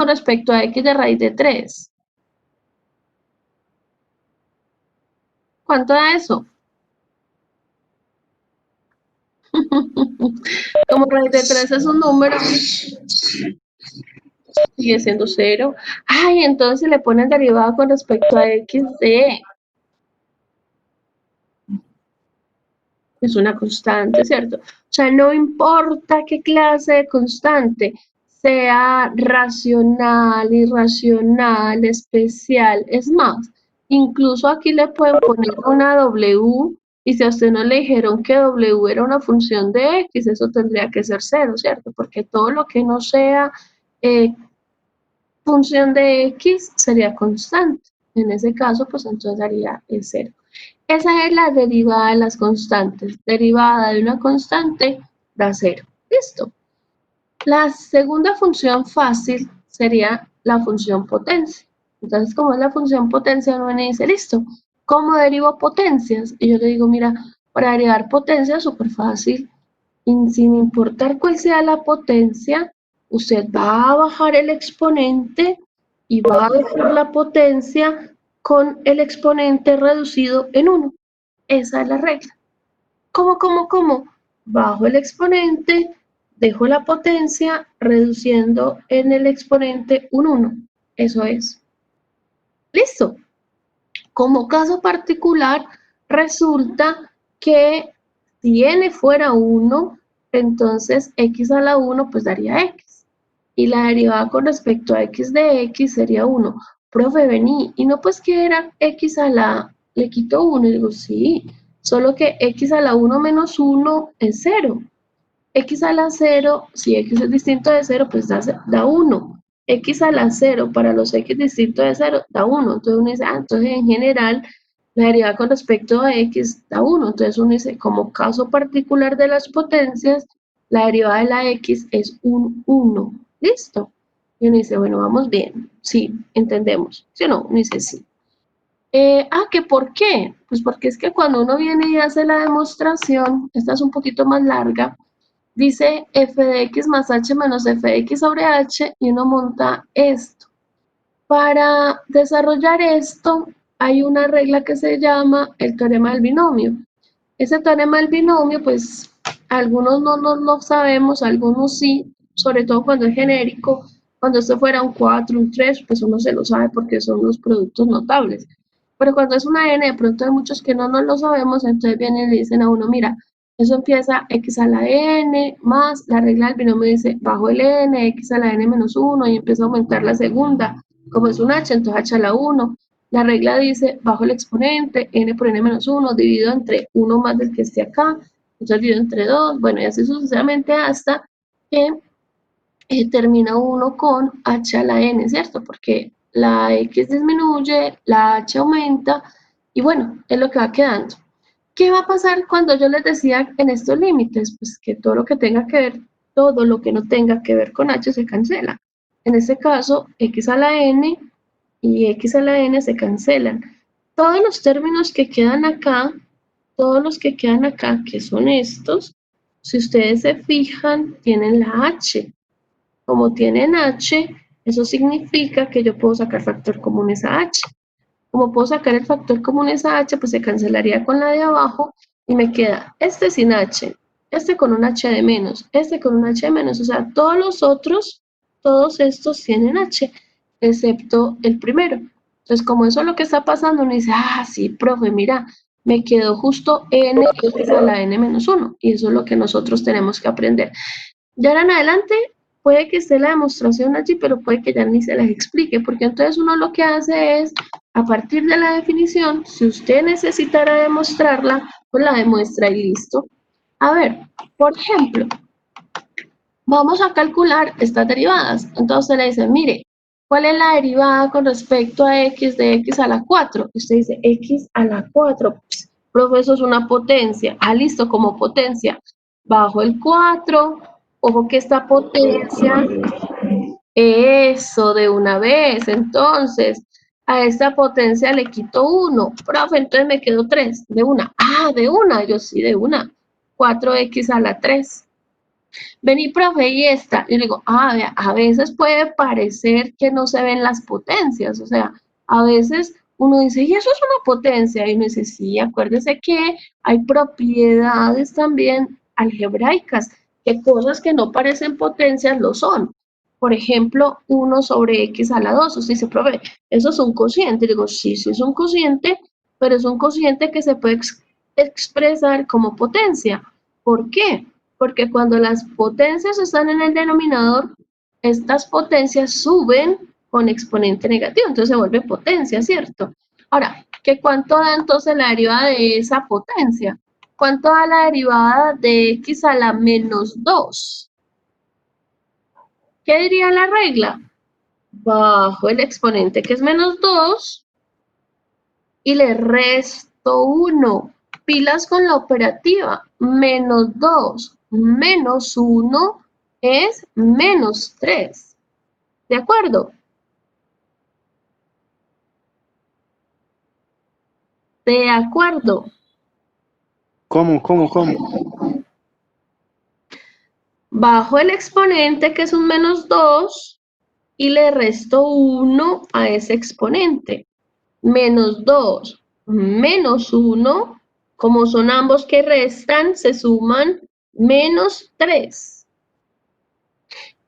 con respecto a x de raíz de 3. ¿Cuánto da eso? Como raíz de 3 es un número, sigue siendo 0. Ay, entonces le ponen derivada con respecto a x de... Es una constante, ¿cierto? O sea, no importa qué clase de constante, sea racional, irracional, especial, es más, incluso aquí le pueden poner una W, y si a usted no le dijeron que W era una función de X, eso tendría que ser 0, ¿cierto? Porque todo lo que no sea función de X sería constante. En ese caso, pues entonces daría el 0. Esa es la derivada de las constantes. Derivada de una constante da 0. Listo. La segunda función fácil sería la función potencia. Entonces, como es la función potencia, uno me dice, listo, ¿cómo derivo potencias? Y yo le digo, mira, para derivar potencia es súper fácil. Y sin importar cuál sea la potencia, usted va a bajar el exponente y va a dejar la potencia con el exponente reducido en 1. Esa es la regla. ¿Cómo? Bajo el exponente, dejo la potencia reduciendo en el exponente un 1. Eso es. Listo. Como caso particular, resulta que si n fuera 1, entonces x a la 1 pues daría x. Y la derivada con respecto a x de x sería 1. Profe, vení, y no pues que era x a la, le quito 1, y digo, sí, solo que x a la 1 menos 1 es 0. X a la 0, si x es distinto de 0, pues da 1. X a la 0 para los x distintos de 0 da 1. Entonces uno dice, entonces en general la derivada con respecto a x da 1. Entonces uno dice, como caso particular de las potencias, la derivada de la x es un 1. ¿Listo? Y uno dice, bueno, vamos bien. Sí, entendemos. ¿Sí o no? Uno dice, sí. ¿Que por qué? Pues porque es que cuando uno viene y hace la demostración, esta es un poquito más larga, dice f de x más h menos f de x sobre h y uno monta esto. Para desarrollar esto hay una regla que se llama el teorema del binomio. Ese teorema del binomio, pues algunos no lo sabemos, algunos sí, sobre todo cuando es genérico. Cuando esto fuera un 4, un 3, pues uno se lo sabe porque son los productos notables. Pero cuando es una n, de pronto hay muchos que no lo sabemos, entonces vienen y le dicen a uno, mira, eso empieza x a la n más, la regla del binomio dice bajo el n, x a la n menos 1, y empieza a aumentar la segunda. Como es un h, entonces h a la 1. La regla dice bajo el exponente, n por n menos 1, dividido entre 1 más del que esté acá, entonces dividido entre 2, bueno, y así sucesivamente hasta que termina uno con h a la n, ¿cierto? Porque la x disminuye, la h aumenta, y bueno, es lo que va quedando. ¿Qué va a pasar cuando yo les decía en estos límites? Pues que todo lo que tenga que ver, todo lo que no tenga que ver con h se cancela. En este caso, x a la n y x a la n se cancelan. Todos los términos que quedan acá, todos los que quedan acá, que son estos, si ustedes se fijan, tienen la h. Como tienen h, eso significa que yo puedo sacar factor común esa h. Como puedo sacar el factor común esa h, pues se cancelaría con la de abajo y me queda este sin h, este con un h de menos, este con un h de menos. O sea, todos los otros, todos estos tienen h, excepto el primero. Entonces, como eso es lo que está pasando, uno dice, sí, profe, mira, me quedó justo n a la n menos 1. Y eso es lo que nosotros tenemos que aprender. De ahora en adelante, puede que esté la demostración allí, pero puede que ya ni se las explique, porque entonces uno lo que hace es, a partir de la definición, si usted necesitara demostrarla, pues la demuestra y listo. A ver, por ejemplo, vamos a calcular estas derivadas. Entonces le dice, mire, ¿cuál es la derivada con respecto a x de x a la 4? Usted dice, x a la 4. Profe, eso es una potencia. Listo, como potencia. Bajo el 4, ojo que esta potencia, eso de una vez. Entonces, a esta potencia le quito 1. Profe, entonces me quedó 3. De una. De una. Yo sí, de una. 4x a la 3. Vení, profe, y esta. Y le digo, vea, a veces puede parecer que no se ven las potencias, o sea, a veces uno dice, y eso es una potencia, y uno dice, sí, acuérdese que hay propiedades también algebraicas, que cosas que no parecen potencias lo son. Por ejemplo, 1 sobre x a la 2. Usted dice, profe, eso es un cociente. Y digo, sí, sí es un cociente, pero es un cociente que se puede expresar como potencia. ¿Por qué? Porque cuando las potencias están en el denominador, estas potencias suben con exponente negativo, entonces se vuelve potencia, ¿cierto? Ahora, ¿qué cuánto da entonces la derivada de esa potencia? ¿Cuánto da la derivada de x a la menos 2? ¿Qué diría la regla? Bajo el exponente que es menos 2 y le resto 1. Pilas con la operativa. Menos 2 menos 1 es menos 3. ¿De acuerdo? De acuerdo. ¿Cómo? Bajo el exponente que es un menos 2 y le resto 1 a ese exponente. Menos 2 menos 1, como son ambos que restan, se suman menos 3.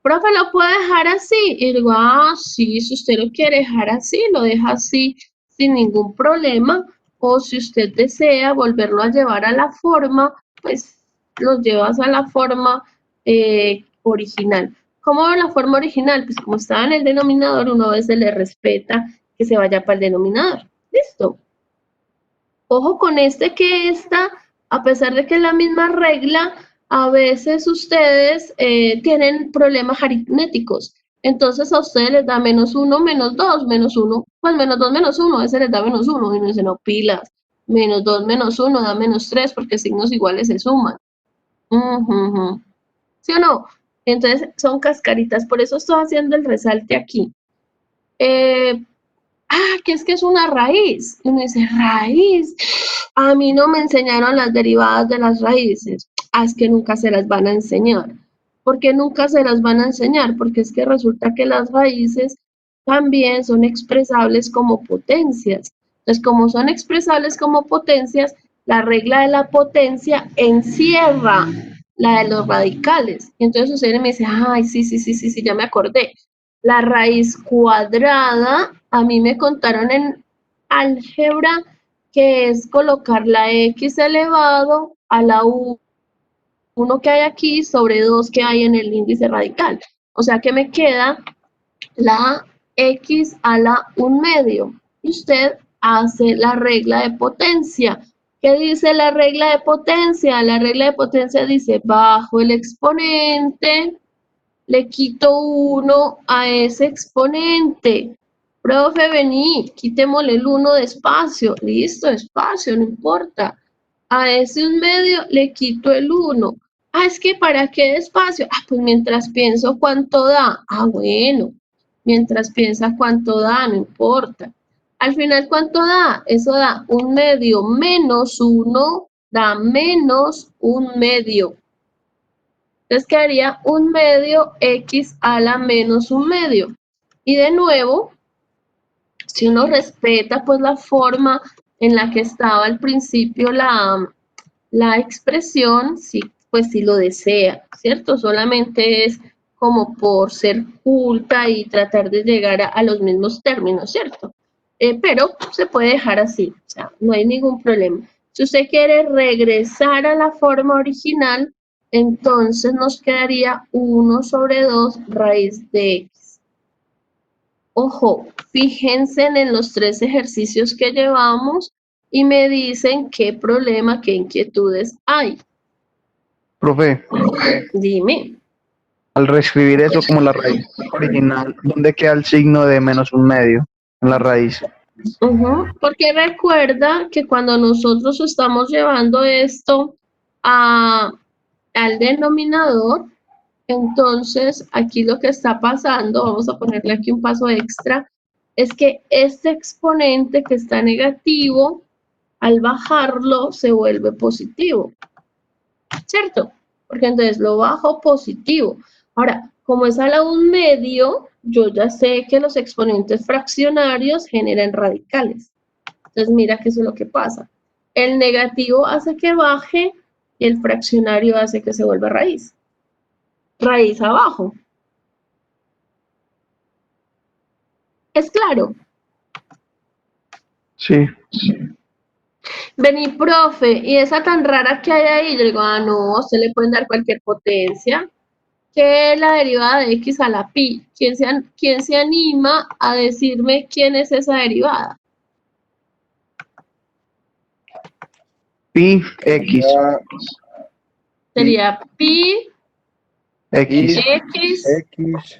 Profe, ¿lo puede dejar así? Y digo, sí, si usted lo quiere dejar así, lo deja así sin ningún problema. O si usted desea volverlo a llevar a la forma, pues lo llevas a la forma original. ¿Cómo la forma original? Pues como estaba en el denominador, uno a veces le respeta que se vaya para el denominador. ¿Listo? Ojo con que esta, a pesar de que es la misma regla, a veces ustedes tienen problemas aritméticos. Entonces a ustedes les da menos 1, menos 2, menos 1, pues menos 2, menos 1, a ese les da menos 1. Y uno dice, no, pilas, menos 2, menos 1 da menos 3 porque signos iguales se suman. ¿Sí o no? Entonces son cascaritas, por eso estoy haciendo el resalte aquí. Que es una raíz. Y uno dice, raíz. A mí no me enseñaron las derivadas de las raíces. Es que nunca se las van a enseñar. ¿Por qué nunca se las van a enseñar? Porque es que resulta que las raíces también son expresables como potencias. Entonces, como son expresables como potencias, la regla de la potencia encierra la de los radicales. Y entonces usted me dice, ay, sí, ya me acordé. La raíz cuadrada, a mí me contaron en álgebra que es colocar la x elevado a la 1 que hay aquí sobre 2 que hay en el índice radical. O sea que me queda la x a la 1 medio. Y usted hace la regla de potencia. ¿Qué dice la regla de potencia? La regla de potencia dice bajo el exponente le quito 1 a ese exponente. Profe, vení, quitémosle el 1 de espacio. Listo, espacio, no importa. A ese 1 medio le quito el 1. Es que ¿para qué espacio? Pues mientras pienso cuánto da. Bueno, mientras piensa cuánto da, no importa. Al final, ¿cuánto da? Eso da 1 medio menos 1, da menos 1 medio. Entonces quedaría 1 medio x a la menos 1 medio. Y de nuevo, si uno respeta pues la forma en la que estaba al principio la expresión, sí, pues si lo desea, ¿cierto? Solamente es como por ser culta y tratar de llegar a los mismos términos, ¿cierto? Pero se puede dejar así, o sea, no hay ningún problema. Si usted quiere regresar a la forma original, entonces nos quedaría 1 sobre 2 raíz de x. Ojo, fíjense en los 3 ejercicios que llevamos y me dicen qué problema, qué inquietudes hay. Profe, Dime. al reescribir eso como la raíz original, ¿dónde queda el signo de menos 1 medio en la raíz? Porque recuerda que cuando nosotros estamos llevando esto al denominador, entonces aquí lo que está pasando, vamos a ponerle aquí un paso extra, es que este exponente que está negativo, al bajarlo se vuelve positivo, ¿cierto? porque entonces lo bajo positivo. Ahora, como es a la 1/2, yo ya sé que los exponentes fraccionarios generan radicales. Entonces mira que eso es lo que pasa. El negativo hace que baje y el fraccionario hace que se vuelva raíz. Raíz abajo. ¿Es claro? Sí. Vení, profe, y esa tan rara que hay ahí, yo digo, no, se le pueden dar cualquier potencia. ¿Qué es la derivada de x a la pi? ¿Quién se anima a decirme quién es esa derivada? Pi X. Sería pi X. x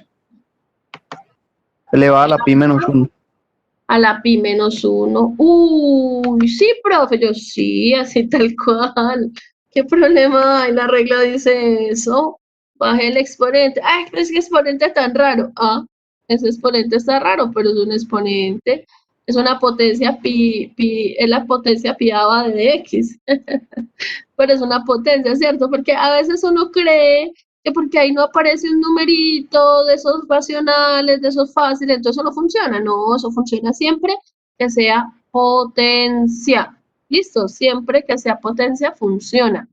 Elevada a la pi menos 1. a la pi menos 1. Uy, sí, profe, yo sí, así tal cual. ¿Qué problema hay? La regla dice eso. Baje el exponente. Ay, pero es que exponente tan raro. Ah, ese exponente está raro, pero es un exponente. Es una potencia pi, es la potencia piaba de x. Pero es una potencia, ¿cierto? Porque a veces uno cree que porque ahí no aparece un numerito de esos racionales, de esos fáciles, entonces eso no funciona. No, eso funciona siempre que sea potencia. ¿Listo? Siempre que sea potencia funciona.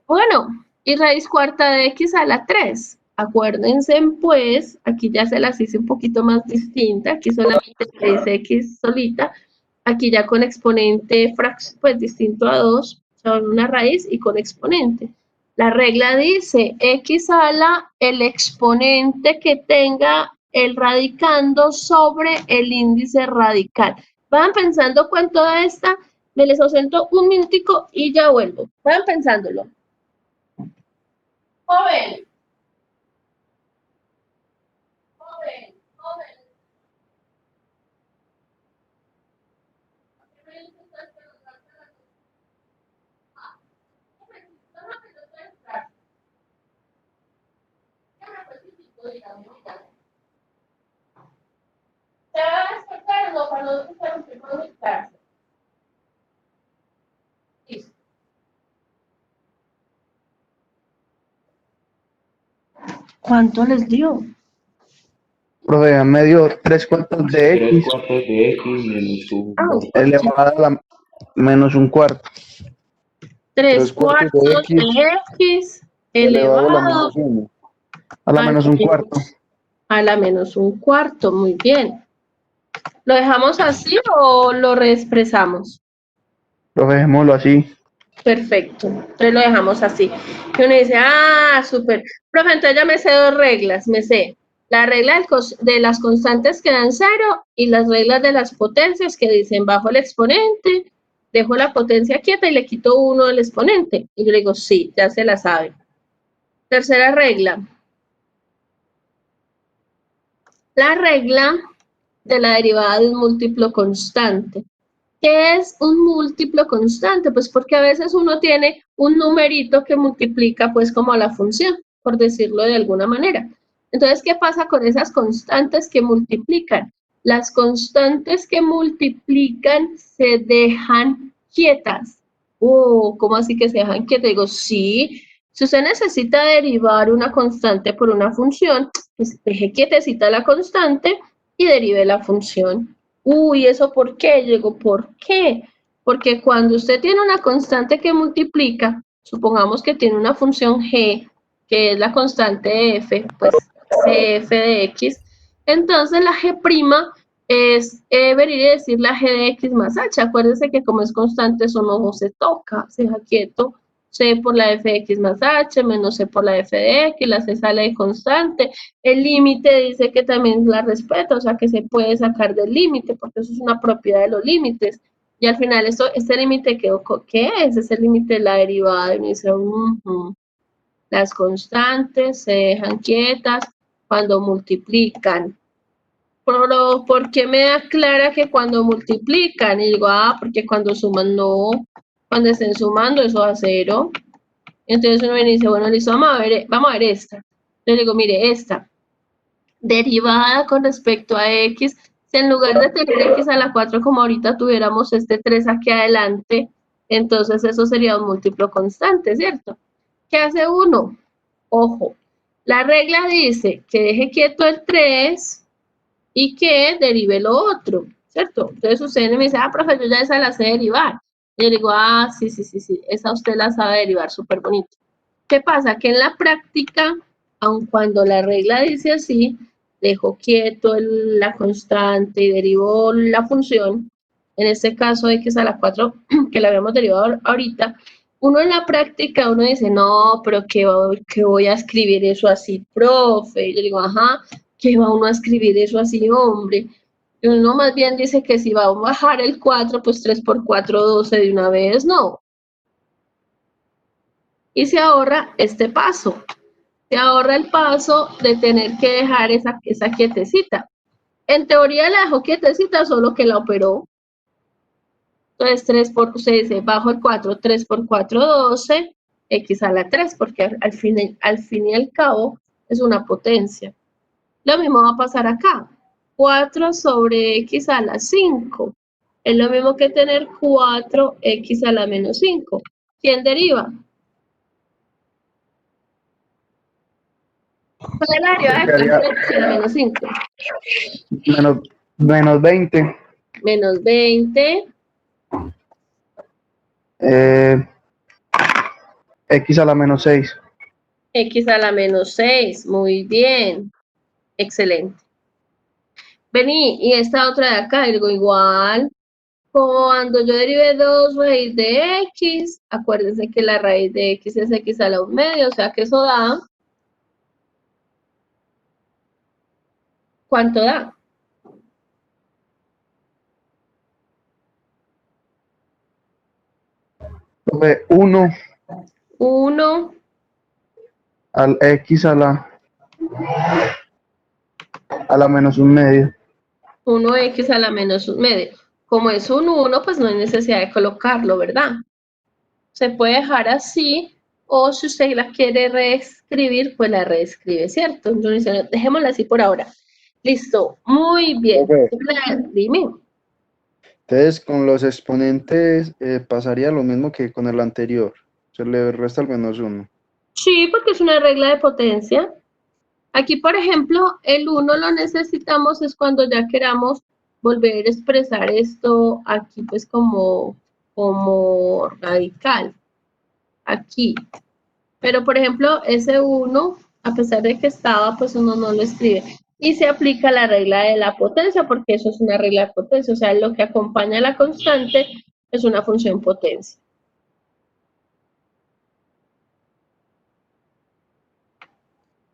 Bueno, y raíz cuarta de x a la 3. Acuérdense, pues, aquí ya se las hice un poquito más distinta. Aquí solamente raíz x solita. Aquí ya con exponente, pues distinto a 2, son una raíz y con exponente. La regla dice x a la el exponente que tenga el radicando sobre el índice radical. Van pensando cuánto da esta, me les ausento un minutico y ya vuelvo. Van pensándolo. Joven. ¿Se va a despertar o no? Para no interrumpir conectarse. Listo. ¿Cuánto les dio? Profe, me dio 3/4 de 3 X cuartos de X menos un elevada a la menos 1/4. 3 cuartos de X elevado A la menos 1/4. a la menos 1/4. Muy bien. ¿Lo dejamos así o lo reexpresamos? Profe, dejémoslo así. Perfecto. Entonces lo dejamos así. Y uno dice, súper. Profe, entonces ya me sé 2 reglas. Me sé la regla de las constantes que dan 0 y las reglas de las potencias que dicen bajo el exponente, dejo la potencia quieta y le quito 1 del exponente. Y yo le digo, sí, ya se la sabe. Tercera regla. La regla de la derivada de un múltiplo constante. ¿Qué es un múltiplo constante? Pues porque a veces uno tiene un numerito que multiplica pues como la función, por decirlo de alguna manera. Entonces, ¿qué pasa con esas constantes que multiplican? Las constantes que multiplican se dejan quietas. ¿Cómo así que se dejan quietas? Digo, sí, si usted necesita derivar una constante por una función, pues deje quietecita la constante y derive la función. ¿Eso por qué? Yo digo, ¿por qué? Porque cuando usted tiene una constante que multiplica, supongamos que tiene una función g, que es la constante de f, pues cf de x, entonces la g' es venir y decir la g de x más h. Acuérdense que como es constante, eso no se toca, se deja quieto. C por la f de x más h, menos c por la f de x, la c sale de constante. El límite dice que también la respeta, o sea que se puede sacar del límite, porque eso es una propiedad de los límites. Y al final, este límite, ¿qué es? Es el límite de la derivada. Y me dice, las constantes se dejan quietas cuando multiplican. Pero, ¿por qué me aclara que cuando multiplican? Y digo, porque cuando suman no. Cuando estén sumando, eso da 0. Entonces uno viene y dice, bueno, listo, vamos a ver esta. Yo digo, mire, esta derivada con respecto a x, si en lugar de tener x a la 4 como ahorita tuviéramos este 3 aquí adelante, Entonces eso sería un múltiplo constante, ¿cierto? ¿Qué hace uno? Ojo, la regla dice que deje quieto el 3 y que derive lo otro, ¿cierto? Entonces usted me dice, profe, yo ya esa la sé derivar. Y yo digo, sí, esa usted la sabe derivar súper bonito. ¿Qué pasa? Que en la práctica, aun cuando la regla dice así, dejo quieto la constante y derivo la función, en este caso x a la 4, que la habíamos derivado ahorita, uno en la práctica, uno dice, no, pero ¿qué voy a escribir eso así, profe? Y yo digo, ¿qué va uno a escribir eso así, hombre? Y uno más bien dice que si va a bajar el 4, pues 3 por 4, 12 de una vez, no. Y se ahorra este paso. Se ahorra el paso de tener que dejar esa quietecita. En teoría la dejó quietecita, solo que la operó. Entonces, 3 por, usted dice, bajo el 4, 3 por 4, 12, x a la 3, porque al fin y al cabo es una potencia. Lo mismo va a pasar acá. 4 sobre x a la 5. Es lo mismo que tener 4x a la menos 5. ¿Quién deriva? ¿Cuál es la derivada de 4x a la menos 5? Menos 20. Menos 20. X a la menos 6. X a la menos 6. Muy bien. Excelente. Vení, y esta otra de acá, digo igual. Cuando yo derive 2 raíz de x, acuérdense que la raíz de x es x a la 1 medio, o sea que eso da. ¿Cuánto da? Entonces, 1 1 al x a la menos 1 medio. 1x a la menos 1 medio. Como es un 1, pues no hay necesidad de colocarlo, ¿verdad? Se puede dejar así, o si usted la quiere reescribir, pues la reescribe, ¿cierto? Entonces, dejémosla así por ahora. Listo, muy bien. Dime. Entonces, con los exponentes pasaría lo mismo que con el anterior. Se le resta al menos 1. Sí, porque es una regla de potencia. Aquí, por ejemplo, el 1 lo necesitamos es cuando ya queramos volver a expresar esto aquí, pues como radical. Aquí. Pero, por ejemplo, ese 1, a pesar de que estaba, pues uno no lo escribe. Y se aplica la regla de la potencia, porque eso es una regla de potencia. O sea, lo que acompaña a la constante es una función potencia.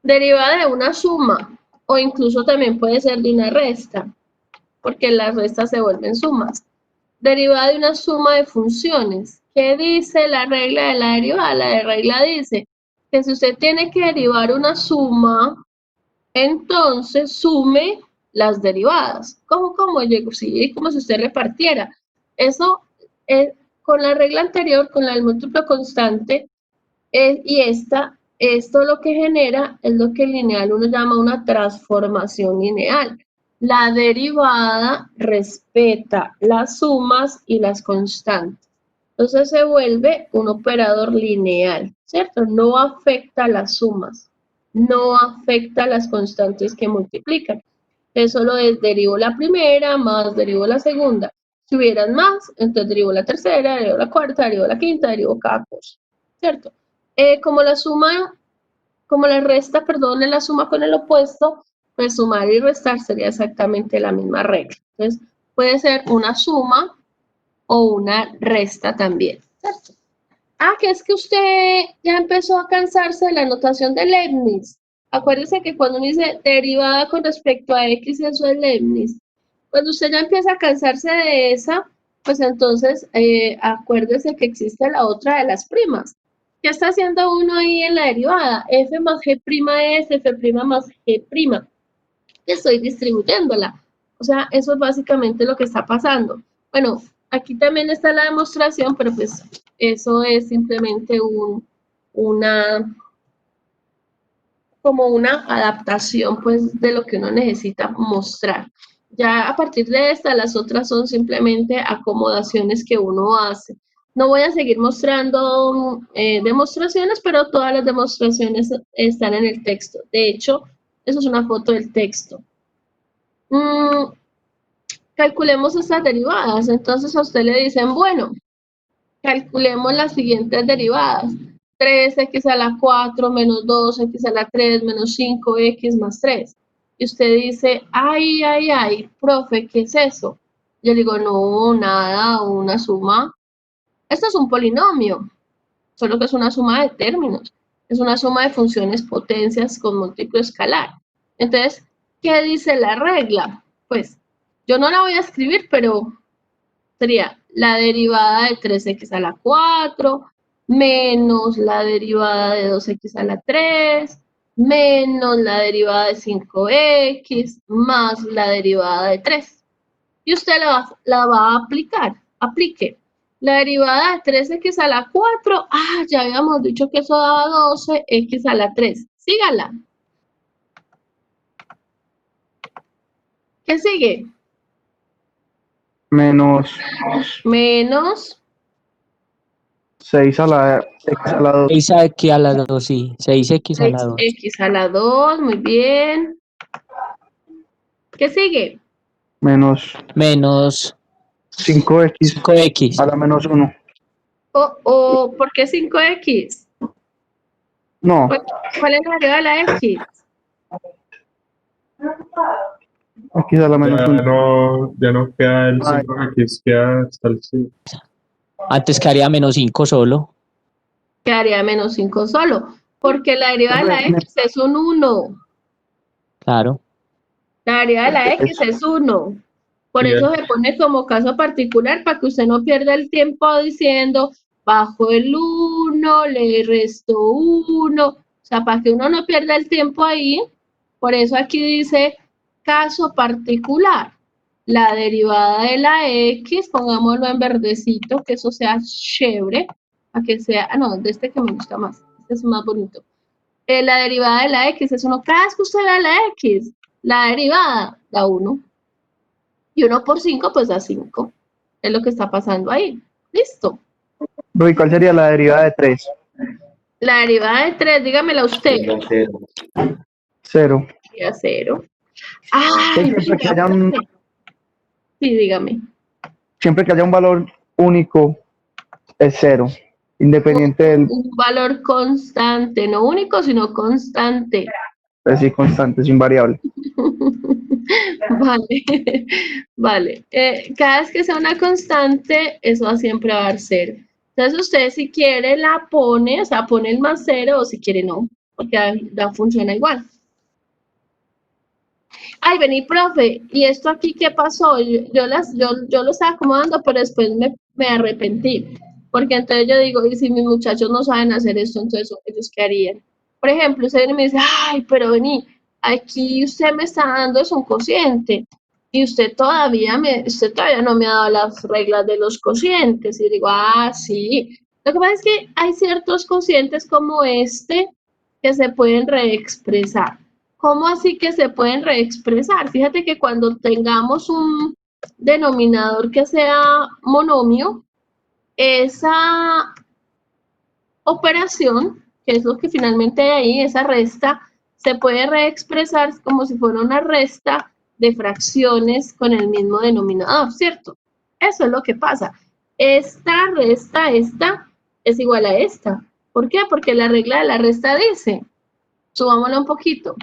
Derivada de una suma, o incluso también puede ser de una resta, porque las restas se vuelven sumas. Derivada de una suma de funciones. ¿Qué dice la regla de la derivada? La regla dice que si usted tiene que derivar una suma, entonces sume las derivadas. ¿Cómo? Sí, como si usted repartiera. Eso, con la regla anterior, con la del múltiplo constante, y esto lo que genera es lo que en lineal uno llama una transformación lineal. La derivada respeta las sumas y las constantes. Entonces se vuelve un operador lineal, ¿cierto? No afecta las sumas, no afecta las constantes que multiplican. Entonces solo derivo la primera más derivo la segunda. Si hubieran más, entonces derivo la tercera, derivo la cuarta, derivo la quinta, derivo cada cosa, ¿cierto? Como la resta, perdón, es la suma con el opuesto, pues sumar y restar sería exactamente la misma regla. Entonces, puede ser una suma o una resta también, ¿cierto? Que es que usted ya empezó a cansarse de la notación de Leibniz. Acuérdese que cuando uno dice derivada con respecto a X, eso es Leibniz. Cuando usted ya empieza a cansarse de esa, pues entonces acuérdese que existe la otra de las primas. ¿Qué está haciendo uno ahí en la derivada? F más G' es F' más G'. Estoy distribuyéndola. O sea, eso es básicamente lo que está pasando. Bueno, aquí también está la demostración, pero pues eso es simplemente como una adaptación pues de lo que uno necesita mostrar. Ya a partir de esta, las otras son simplemente acomodaciones que uno hace. No voy a seguir mostrando demostraciones, pero todas las demostraciones están en el texto. De hecho, eso es una foto del texto. Calculemos estas derivadas. Entonces a usted le dicen, bueno, calculemos las siguientes derivadas. 3x a la 4 menos 2x a la 3 menos 5x más 3. Y usted dice, ay, profe, ¿qué es eso? Yo digo, no, nada, una suma. Esto es un polinomio, solo que es una suma de términos. Es una suma de funciones potencias con múltiplo escalar. Entonces, ¿qué dice la regla? Pues, yo no la voy a escribir, pero sería la derivada de 3x a la 4 menos la derivada de 2x a la 3 menos la derivada de 5x más la derivada de 3. Y usted la va a aplicar. Aplique. La derivada de 3x a la 4, ya habíamos dicho que eso daba 12x a la 3. Sígala. ¿Qué sigue? Menos Menos 6 a la x a la 2. 6x a la 2, sí. 6x a la 2. 6x a la 2, muy bien. ¿Qué sigue? Menos Menos 5x 5x. a la menos 1. ¿Por qué 5x? No, ¿Cuál es la derivada de la x? x a la menos 1. Ya no queda el Ay. 5x, queda hasta el 5. Antes quedaría menos 5 solo. Quedaría menos 5 solo, porque la derivada de la x es un 1. Claro. La derivada de la x es 1. Por Bien. eso se pone como caso particular, para que usted no pierda el tiempo diciendo, bajo el 1, le resto 1. O sea, para que uno no pierda el tiempo ahí, por eso aquí dice caso particular. La derivada de la x, pongámoslo en verdecito, que eso sea chévere, a que sea, no, de este que me gusta más, este es más bonito. La derivada de la x es 1, cada vez que usted vea la x, la derivada da 1. Y 1 por 5, pues da 5. Es lo que está pasando ahí. Listo. Rui, ¿cuál sería la derivada de 3? La derivada de 3, dígamela usted. Da 0. 0. Sería 0. Ay, Siempre que haya sí, dígame. siempre que haya un valor único, es 0. Independiente del Un valor constante, no único, sino constante. sí, constante, es invariable. Vale, vale. Cada vez que sea una constante, eso siempre va a dar 0. Entonces usted si quiere la pone, o sea, pone el más 0 o si quiere no, porque funciona igual. Ay, vení, profe, ¿y esto aquí qué pasó? Yo lo estaba acomodando, pero después me arrepentí. Porque entonces yo digo, y si mis muchachos no saben hacer esto, entonces ellos qué harían. Por ejemplo, usted viene y me dice, ay, pero vení, aquí usted me está dando es un cociente. Y usted todavía no me ha dado las reglas de los cocientes. Y digo, sí. Lo que pasa es que hay ciertos cocientes como este que se pueden reexpresar. ¿Cómo así que se pueden reexpresar? Fíjate que cuando tengamos un denominador que sea monomio, esa operación, que es lo que finalmente hay ahí, esa resta, se puede reexpresar como si fuera una resta de fracciones con el mismo denominador, ¿cierto? Eso es lo que pasa. Esta resta, esta, es igual a esta. ¿Por qué? Porque la regla de la resta dice, subámosla un poquito,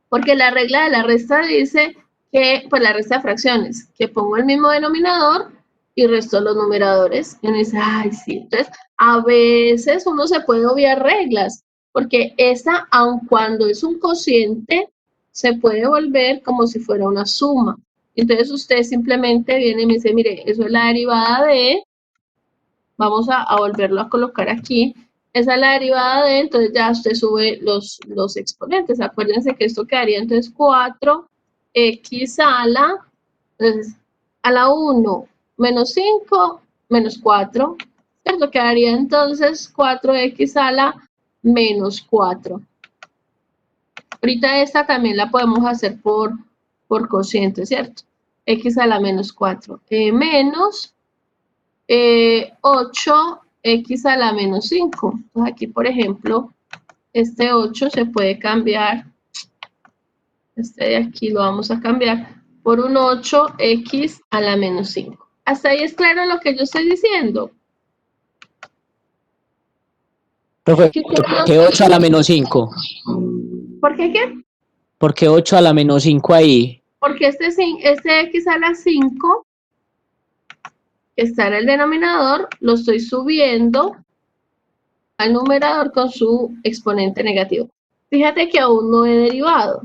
porque la regla de la resta dice que, pues la resta de fracciones, que pongo el mismo denominador y resto los numeradores. Y uno dice, ay, sí. Entonces, a veces uno se puede obviar reglas, porque esa, aun cuando es un cociente, se puede volver como si fuera una suma. Entonces, usted simplemente viene y me dice, mire, eso es la derivada de, vamos a volverlo a colocar aquí, esa es la derivada de, entonces ya usted sube los exponentes. Acuérdense que esto quedaría entonces 4x entonces, a la 1 menos 5 menos 4, ¿cierto? Quedaría entonces 4x a la menos 4. Ahorita esta también la podemos hacer por cociente, ¿cierto? X a la menos 4. Menos 8x a la menos 5. Entonces aquí, por ejemplo, este 8 se puede cambiar, este de aquí lo vamos a cambiar por un 8x a la menos 5. ¿Hasta ahí es claro lo que yo estoy diciendo? Profe, ¿Qué ¿por qué 8 a la menos 5? ¿Por qué qué? ¿Por qué 8 a la menos 5 ahí? Porque este x a la 5, que está en el denominador, lo estoy subiendo al numerador con su exponente negativo. Fíjate que aún no he derivado.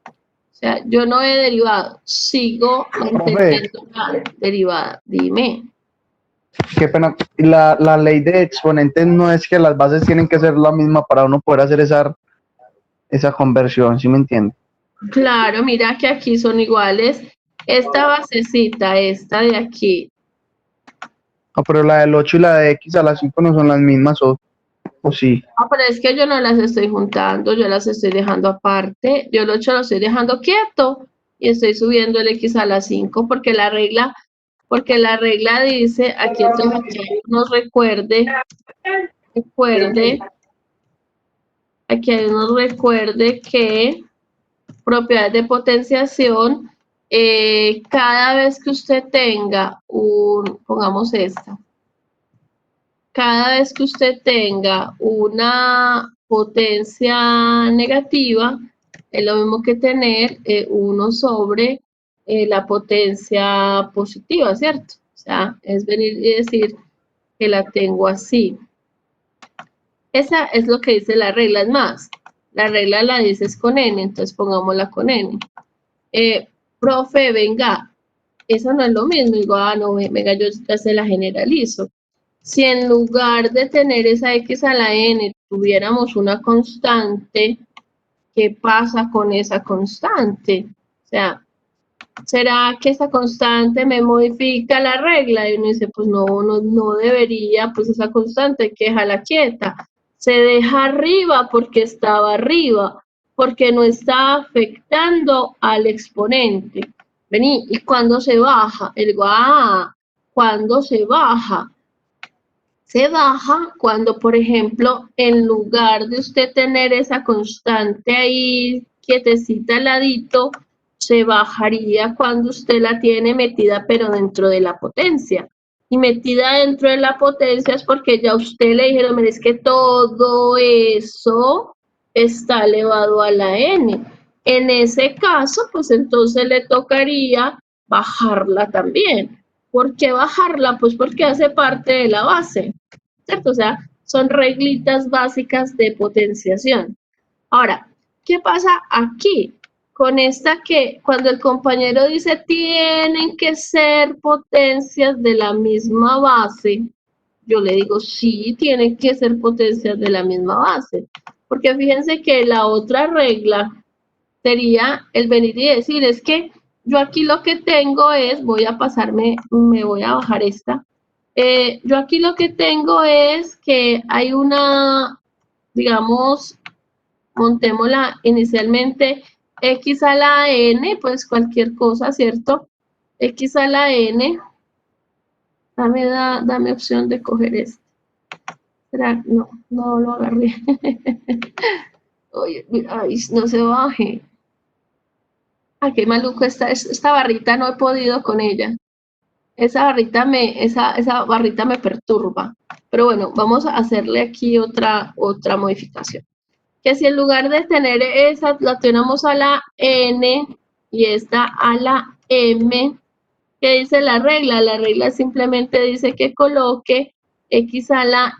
O sea, yo no he derivado, sigo manteniendo la derivada. Dime. Qué pena. La ley de exponentes no es que las bases tienen que ser la misma para uno poder hacer esa conversión, ¿sí me entiende? Claro, mira que aquí son iguales. Esta basecita, esta de aquí. No, pero la del 8 y la de x a la 5 no son las mismas, o sí. Ah, pero es que yo no las estoy juntando, yo las estoy dejando aparte. Yo el 8 lo estoy dejando quieto y estoy subiendo el x a la 5 porque la regla dice, aquí entonces aquí nos recuerde, aquí nos recuerde que propiedades de potenciación, cada vez que usted tenga pongamos esta, cada vez que usted tenga una potencia negativa, es lo mismo que tener 1 sobre la potencia positiva, ¿cierto? O sea, es venir y decir que la tengo así. Esa es lo que dice la regla. Es más, la regla la dices con n, entonces pongámosla con n. Profe, venga, eso no es lo mismo. Digo, no, venga, yo ya se la generalizo. Si en lugar de tener esa x a la n tuviéramos una constante, ¿qué pasa con esa constante? O sea, ¿será que esa constante me modifica la regla? Y uno dice, pues no debería, pues esa constante hay que dejarla quieta. Se deja arriba porque estaba arriba, porque no está afectando al exponente. Vení, ¿y cuándo se baja? ¿Cuándo se baja? Se baja cuando, por ejemplo, en lugar de usted tener esa constante ahí quietecita al ladito, se bajaría cuando usted la tiene metida pero dentro de la potencia. Y metida dentro de la potencia es porque ya usted le dijeron, mire, es que todo eso está elevado a la n. En ese caso, pues entonces le tocaría bajarla también. ¿Por qué bajarla? Pues porque hace parte de la base, ¿cierto? O sea, son reglitas básicas de potenciación. Ahora, ¿qué pasa aquí? Con esta que cuando el compañero dice tienen que ser potencias de la misma base, yo le digo sí, tienen que ser potencias de la misma base. Porque fíjense que la otra regla sería el venir y decir, es que yo aquí lo que tengo es, voy a pasarme, me voy a bajar esta. Yo aquí lo que tengo es que hay una, digamos, montémosla inicialmente x a la n, pues cualquier cosa, ¿cierto? X a la n, dame opción de coger este. No lo agarré. Oye, ay, no se baje. Ay, qué maluco esta barrita, no he podido con ella. Esa barrita me perturba. Pero bueno, vamos a hacerle aquí otra modificación. Que si en lugar de tener esa, la tenemos a la n y esta a la m, ¿qué dice la regla? La regla simplemente dice que coloque x a la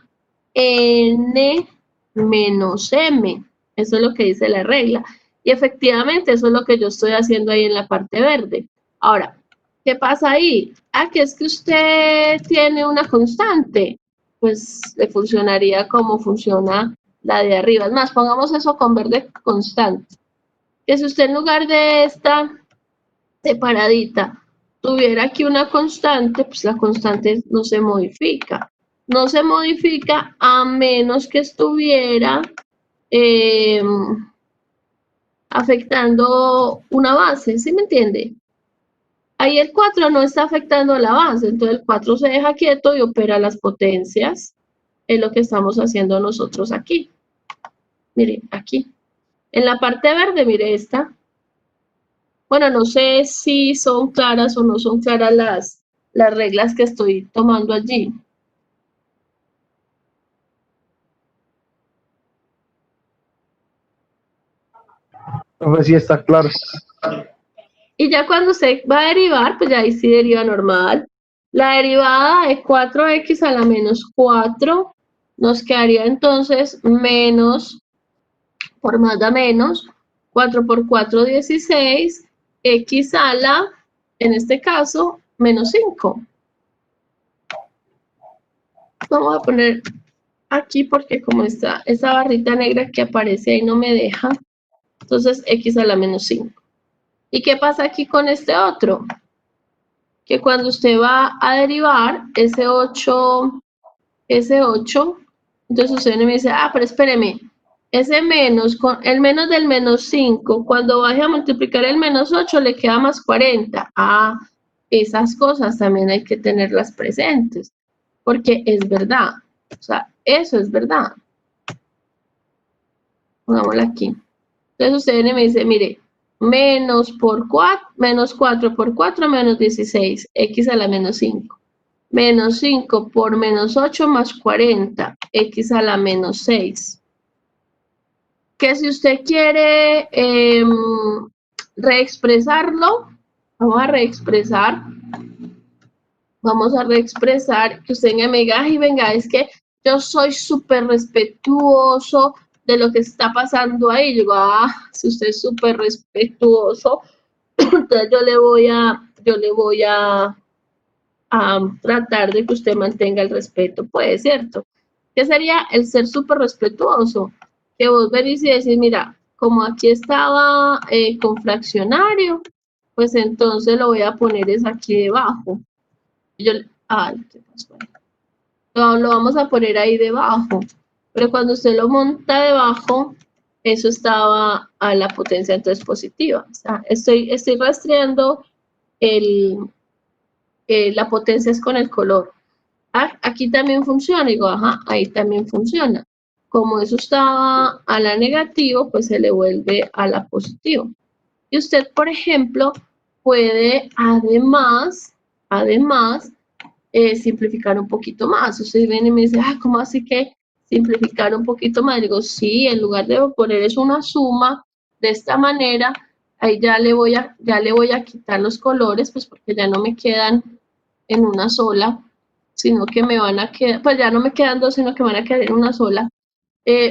n menos m. Eso es lo que dice la regla. Y efectivamente, eso es lo que yo estoy haciendo ahí en la parte verde. Ahora, ¿qué pasa ahí? Que es que usted tiene una constante. Pues le funcionaría como funciona la de arriba. Es más, pongamos eso con verde constante. Que si usted en lugar de esta separadita tuviera aquí una constante, pues la constante no se modifica. No se modifica a menos que estuviera afectando una base, ¿sí me entiende? Ahí el 4 no está afectando la base, entonces el 4 se deja quieto y opera las potencias. Es lo que estamos haciendo nosotros aquí. Mire, aquí. En la parte verde, mire esta. Bueno, no sé si son claras o no son claras las reglas que estoy tomando allí. Pues sí está claro. Y ya cuando usted va a derivar, pues ya ahí sí deriva normal. La derivada de 4x a la menos 4 nos quedaría entonces menos, por más da menos, 4 por 4, 16, x a la, en este caso, menos 5. Vamos a poner aquí porque como está esa barrita negra que aparece ahí no me deja, entonces x a la menos 5. ¿Y qué pasa aquí con este otro? Que cuando usted va a derivar ese 8, entonces usted me dice, pero espéreme, ese menos, con el menos del menos 5, cuando baje a multiplicar el menos 8 le queda más 40. Esas cosas también hay que tenerlas presentes, porque es verdad, o sea, eso es verdad. Pongámosla aquí. Entonces usted viene y me dice, mire, menos 4 por 4, menos 16, x a la menos 5. Menos 5 por menos 8 más 40, x a la menos 6. Que si usted quiere reexpresarlo, vamos a reexpresar, que usted me diga, ay, venga, es que yo soy súper respetuoso de lo que está pasando ahí. Yo digo, si usted es súper respetuoso, entonces yo le voy a tratar de que usted mantenga el respeto, pues, ¿cierto? ¿Qué sería el ser súper respetuoso? Que vos venís y decís, mira, como aquí estaba con fraccionario, pues entonces lo voy a poner es aquí debajo. ¿Qué pasó ahí? Lo vamos a poner ahí debajo, pero cuando usted lo monta debajo, eso estaba a la potencia entonces positiva. O sea, estoy rastreando la potencia es con el color. Aquí también funciona, digo, ahí también funciona. Como eso estaba a la negativo, pues se le vuelve a la positivo. Y usted, por ejemplo, puede además, simplificar un poquito más. Usted viene y me dice, ¿cómo así que simplificar un poquito más? Digo, sí, en lugar de poner es una suma de esta manera, ahí ya le voy a quitar los colores, pues porque ya no me quedan en una sola, sino que me van a quedar, pues ya no me quedan dos, sino que van a quedar en una sola.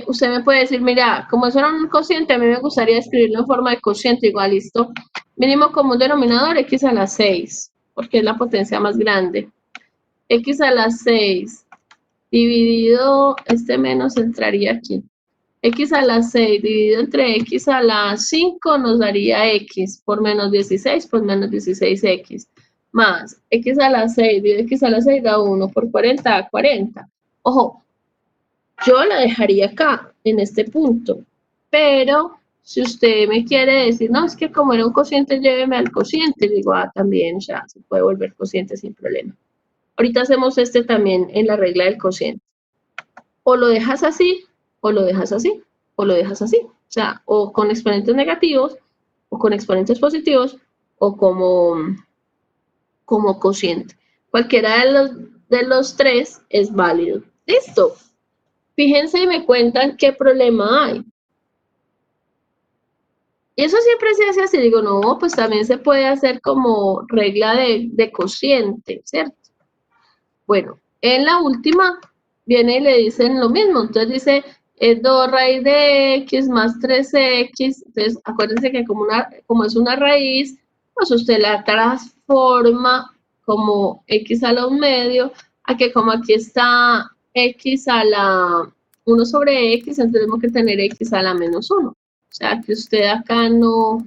Usted me puede decir, mira, como eso era un cociente, a mí me gustaría escribirlo en forma de cociente, igual, listo. Mínimo común denominador, x a la 6, porque es la potencia más grande. X a la 6 dividido, este menos entraría aquí. X a la 6 dividido entre x a la 5 nos daría x por menos 16, pues menos 16x. Más x a la 6 dividido x a la 6 da 1 por 40 da 40. Ojo, yo la dejaría acá, en este punto. Pero si usted me quiere decir, no, es que como era un cociente, lléveme al cociente, digo, también, ya se puede volver cociente sin problema. Ahorita hacemos este también en la regla del cociente. O lo dejas así, o lo dejas así, o lo dejas así. O sea, o con exponentes negativos, o con exponentes positivos, o como cociente. Cualquiera de los tres es válido. Listo. Fíjense y me cuentan qué problema hay. Y eso siempre se hace así. Digo, no, pues también se puede hacer como regla de cociente, ¿cierto? Bueno, en la última viene y le dicen lo mismo. Entonces dice 2 raíz de x más 3x. Entonces acuérdense que como es una raíz, pues usted la transforma como x a la 1/2, a que como aquí está x a la 1 sobre x, entonces tenemos que tener x a la menos 1. O sea, que usted acá no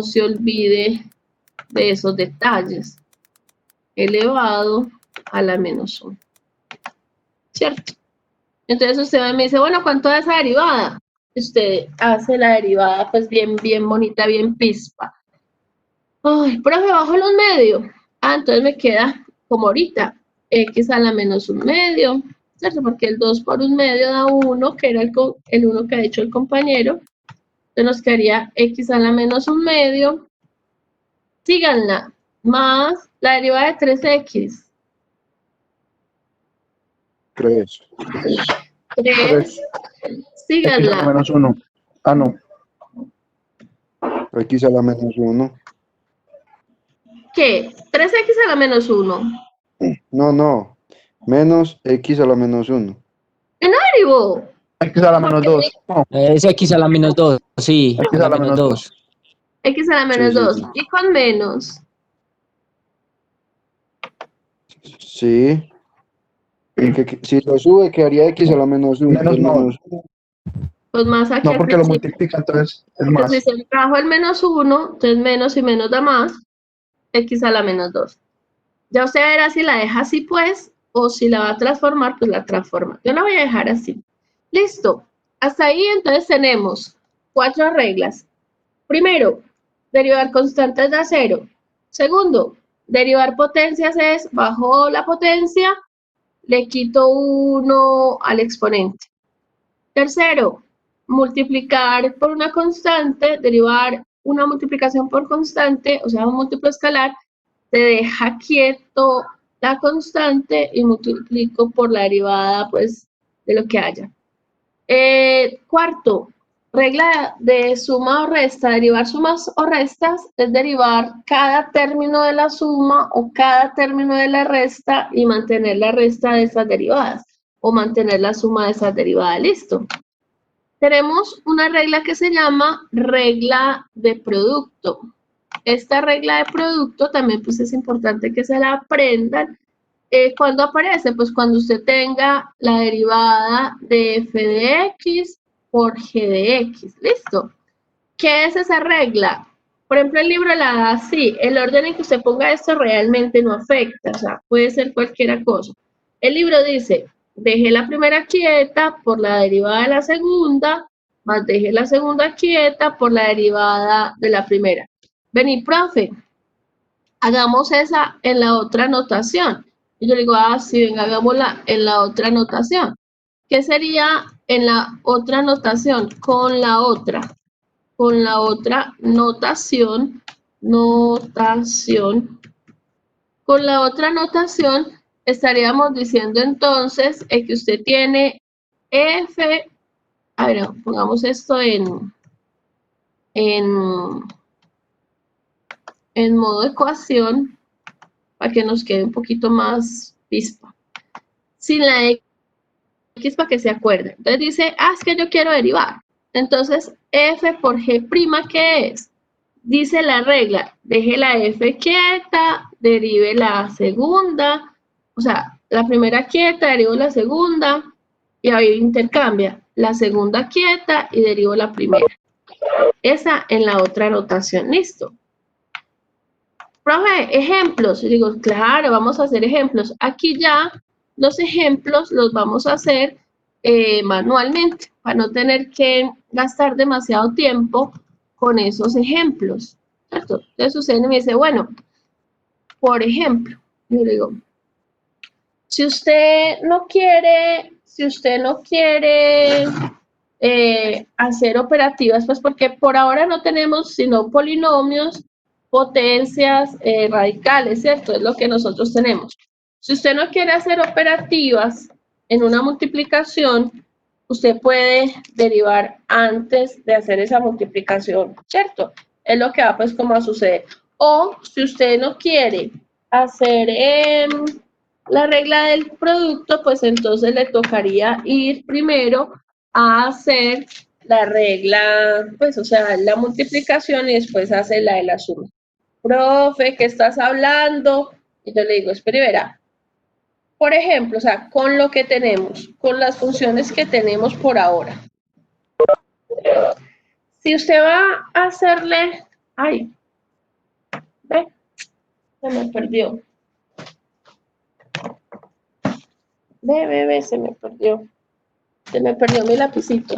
se olvide de esos detalles. Elevado a la menos 1. ¿Cierto? Entonces usted me dice, bueno, ¿cuánto da esa derivada? Usted hace la derivada pues bien bonita, bien pispa. Ay, profe, bajo un medio. Ah, entonces me queda como ahorita, x a la menos un medio, ¿cierto? Porque el 2 por un medio da 1, que era el 1 que ha hecho el compañero. Entonces nos quedaría x a la menos un medio. Síganla, más la derivada de 3x. 3. 3, X a la síganla. menos 1. Ah, no. X a la menos 1. ¿Qué? 3x a la menos 1. No, no. Menos X a la menos 1. ¿Qué no derivó? X a la menos 2. No, Es X a la menos 2, sí, X a a la la menos menos 2. 2. X a la Sí, menos sí, 2. sí. Y con menos. Sí. Si lo sube, quedaría X a la menos 1. Menos no. Pues más aquí No, al porque lo principio. multiplica, entonces es Porque si más. se trajo el menos 1, entonces menos y menos da más. X a la menos 2. Ya usted verá si la deja así, pues, o si la va a transformar, pues la transforma. Yo la voy a dejar así. Listo. Hasta ahí entonces tenemos 4 reglas. Primero, derivar constantes de cero. Segundo, derivar potencias es bajo la potencia, le quito 1 al exponente. Tercero, multiplicar por una constante, derivar una multiplicación por constante, o sea, un múltiplo escalar, se deja quieto la constante y multiplico por la derivada, pues, de lo que haya. Cuarto, regla de suma o resta. Derivar sumas o restas es derivar cada término de la suma o cada término de la resta y mantener la resta de esas derivadas o mantener la suma de esas derivadas. Listo. Tenemos una regla que se llama regla de producto. Esta regla de producto también pues es importante que se la aprendan. ¿Cuándo aparece? Pues cuando usted tenga la derivada de f de x por g de x. ¿Listo? ¿Qué es esa regla? Por ejemplo, el libro la da así. El orden en que usted ponga esto realmente no afecta. O sea, puede ser cualquier cosa. El libro dice, deje la primera quieta por la derivada de la segunda, más deje la segunda quieta por la derivada de la primera. Vení, profe, hagamos esa en la otra notación. Y yo le digo, ah, sí, venga, hagámosla en la otra notación. ¿Qué sería en la otra notación? Con la otra notación, con la otra notación estaríamos diciendo entonces que usted tiene f, a ver, pongamos esto en modo ecuación para que nos quede un poquito más pispa. Sin la x para que se acuerde. Entonces dice, ah, es que yo quiero derivar. Entonces, f por g', ¿qué es? Dice la regla, deje la f quieta, derive la segunda, o sea, la primera quieta, derivo la segunda, y ahí intercambia la segunda quieta y derivo la primera. Esa en la otra notación, listo. Profe, ejemplos. Yo digo, claro, vamos a hacer ejemplos. Aquí ya los ejemplos los vamos a hacer manualmente, para no tener que gastar demasiado tiempo con esos ejemplos, ¿cierto? Entonces usted me dice, bueno, por ejemplo, yo digo, si usted no quiere hacer operativas, pues porque por ahora no tenemos sino polinomios, potencias, radicales, ¿cierto? Es lo que nosotros tenemos. Si usted no quiere hacer operativas en una multiplicación, usted puede derivar antes de hacer esa multiplicación, ¿cierto? Es lo que va pues como a suceder. O si usted no quiere hacer la regla del producto, pues entonces le tocaría ir primero a hacer la regla, pues o sea, la multiplicación y después hace la de la suma. Profe, ¿qué estás hablando? Y yo le digo, espera y verá. Por ejemplo, o sea, con lo que tenemos, con las funciones que tenemos por ahora. Si usted va a hacerle, ay, ve, se me perdió. Ve, se me perdió. Se me perdió mi lapicito.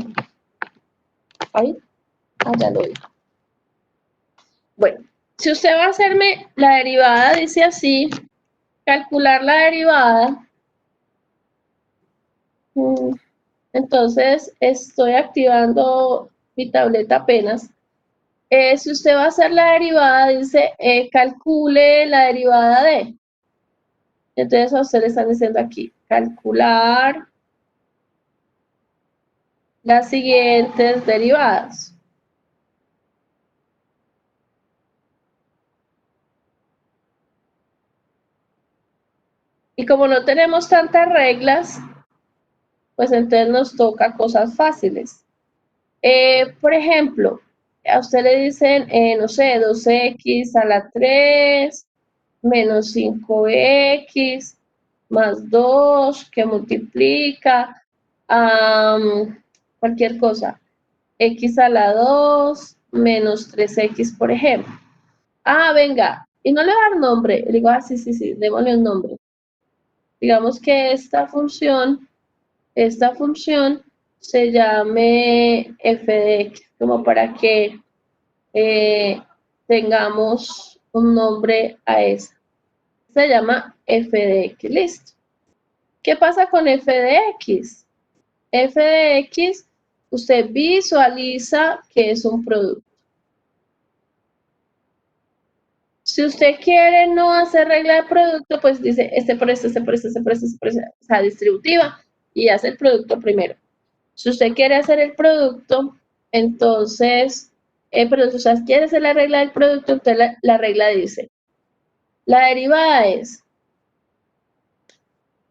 Ahí, ya lo vi. Bueno, Si usted va a hacerme la derivada, dice así, calcular la derivada. Entonces, estoy activando mi tableta apenas. Si usted va a hacer la derivada, dice, calcule la derivada de. Entonces, a usted le están diciendo aquí, calcular las siguientes derivadas. Y como no tenemos tantas reglas, pues entonces nos toca cosas fáciles. Por ejemplo, a usted le dicen, no sé, 2x a la 3 menos 5x más 2 que multiplica cualquier cosa. X a la 2 menos 3x, por ejemplo. Venga, y no le va a dar nombre. Le digo, sí, démosle un nombre. Digamos que esta función se llame f de x, como para que tengamos un nombre a esa. Se llama f de x, listo. ¿Qué pasa con f de x? F de x, usted visualiza que es un producto. Si usted quiere no hacer regla de producto, pues dice este por este, o sea, distributiva, y hace el producto primero. Si usted quiere hacer el producto, entonces, pero si usted quiere hacer la regla del producto, entonces la regla dice, la derivada es,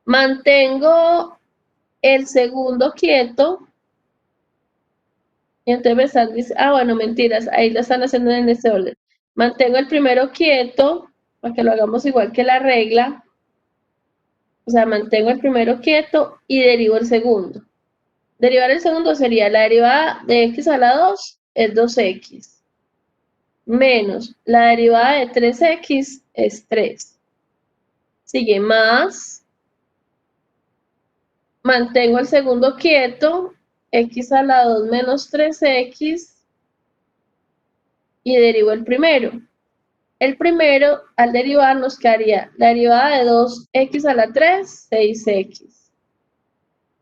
mantengo el segundo quieto, y entonces me están diciendo, bueno, mentiras, ahí lo están haciendo en este orden. Mantengo el primero quieto, para que lo hagamos igual que la regla, o sea, mantengo el primero quieto y derivo el segundo. Derivar el segundo sería la derivada de x a la 2 es 2x, menos la derivada de 3x es 3. Sigue más, mantengo el segundo quieto, x a la 2 menos 3x, y derivo el primero. El primero, al derivar, nos quedaría la derivada de 2x a la 3, 6x.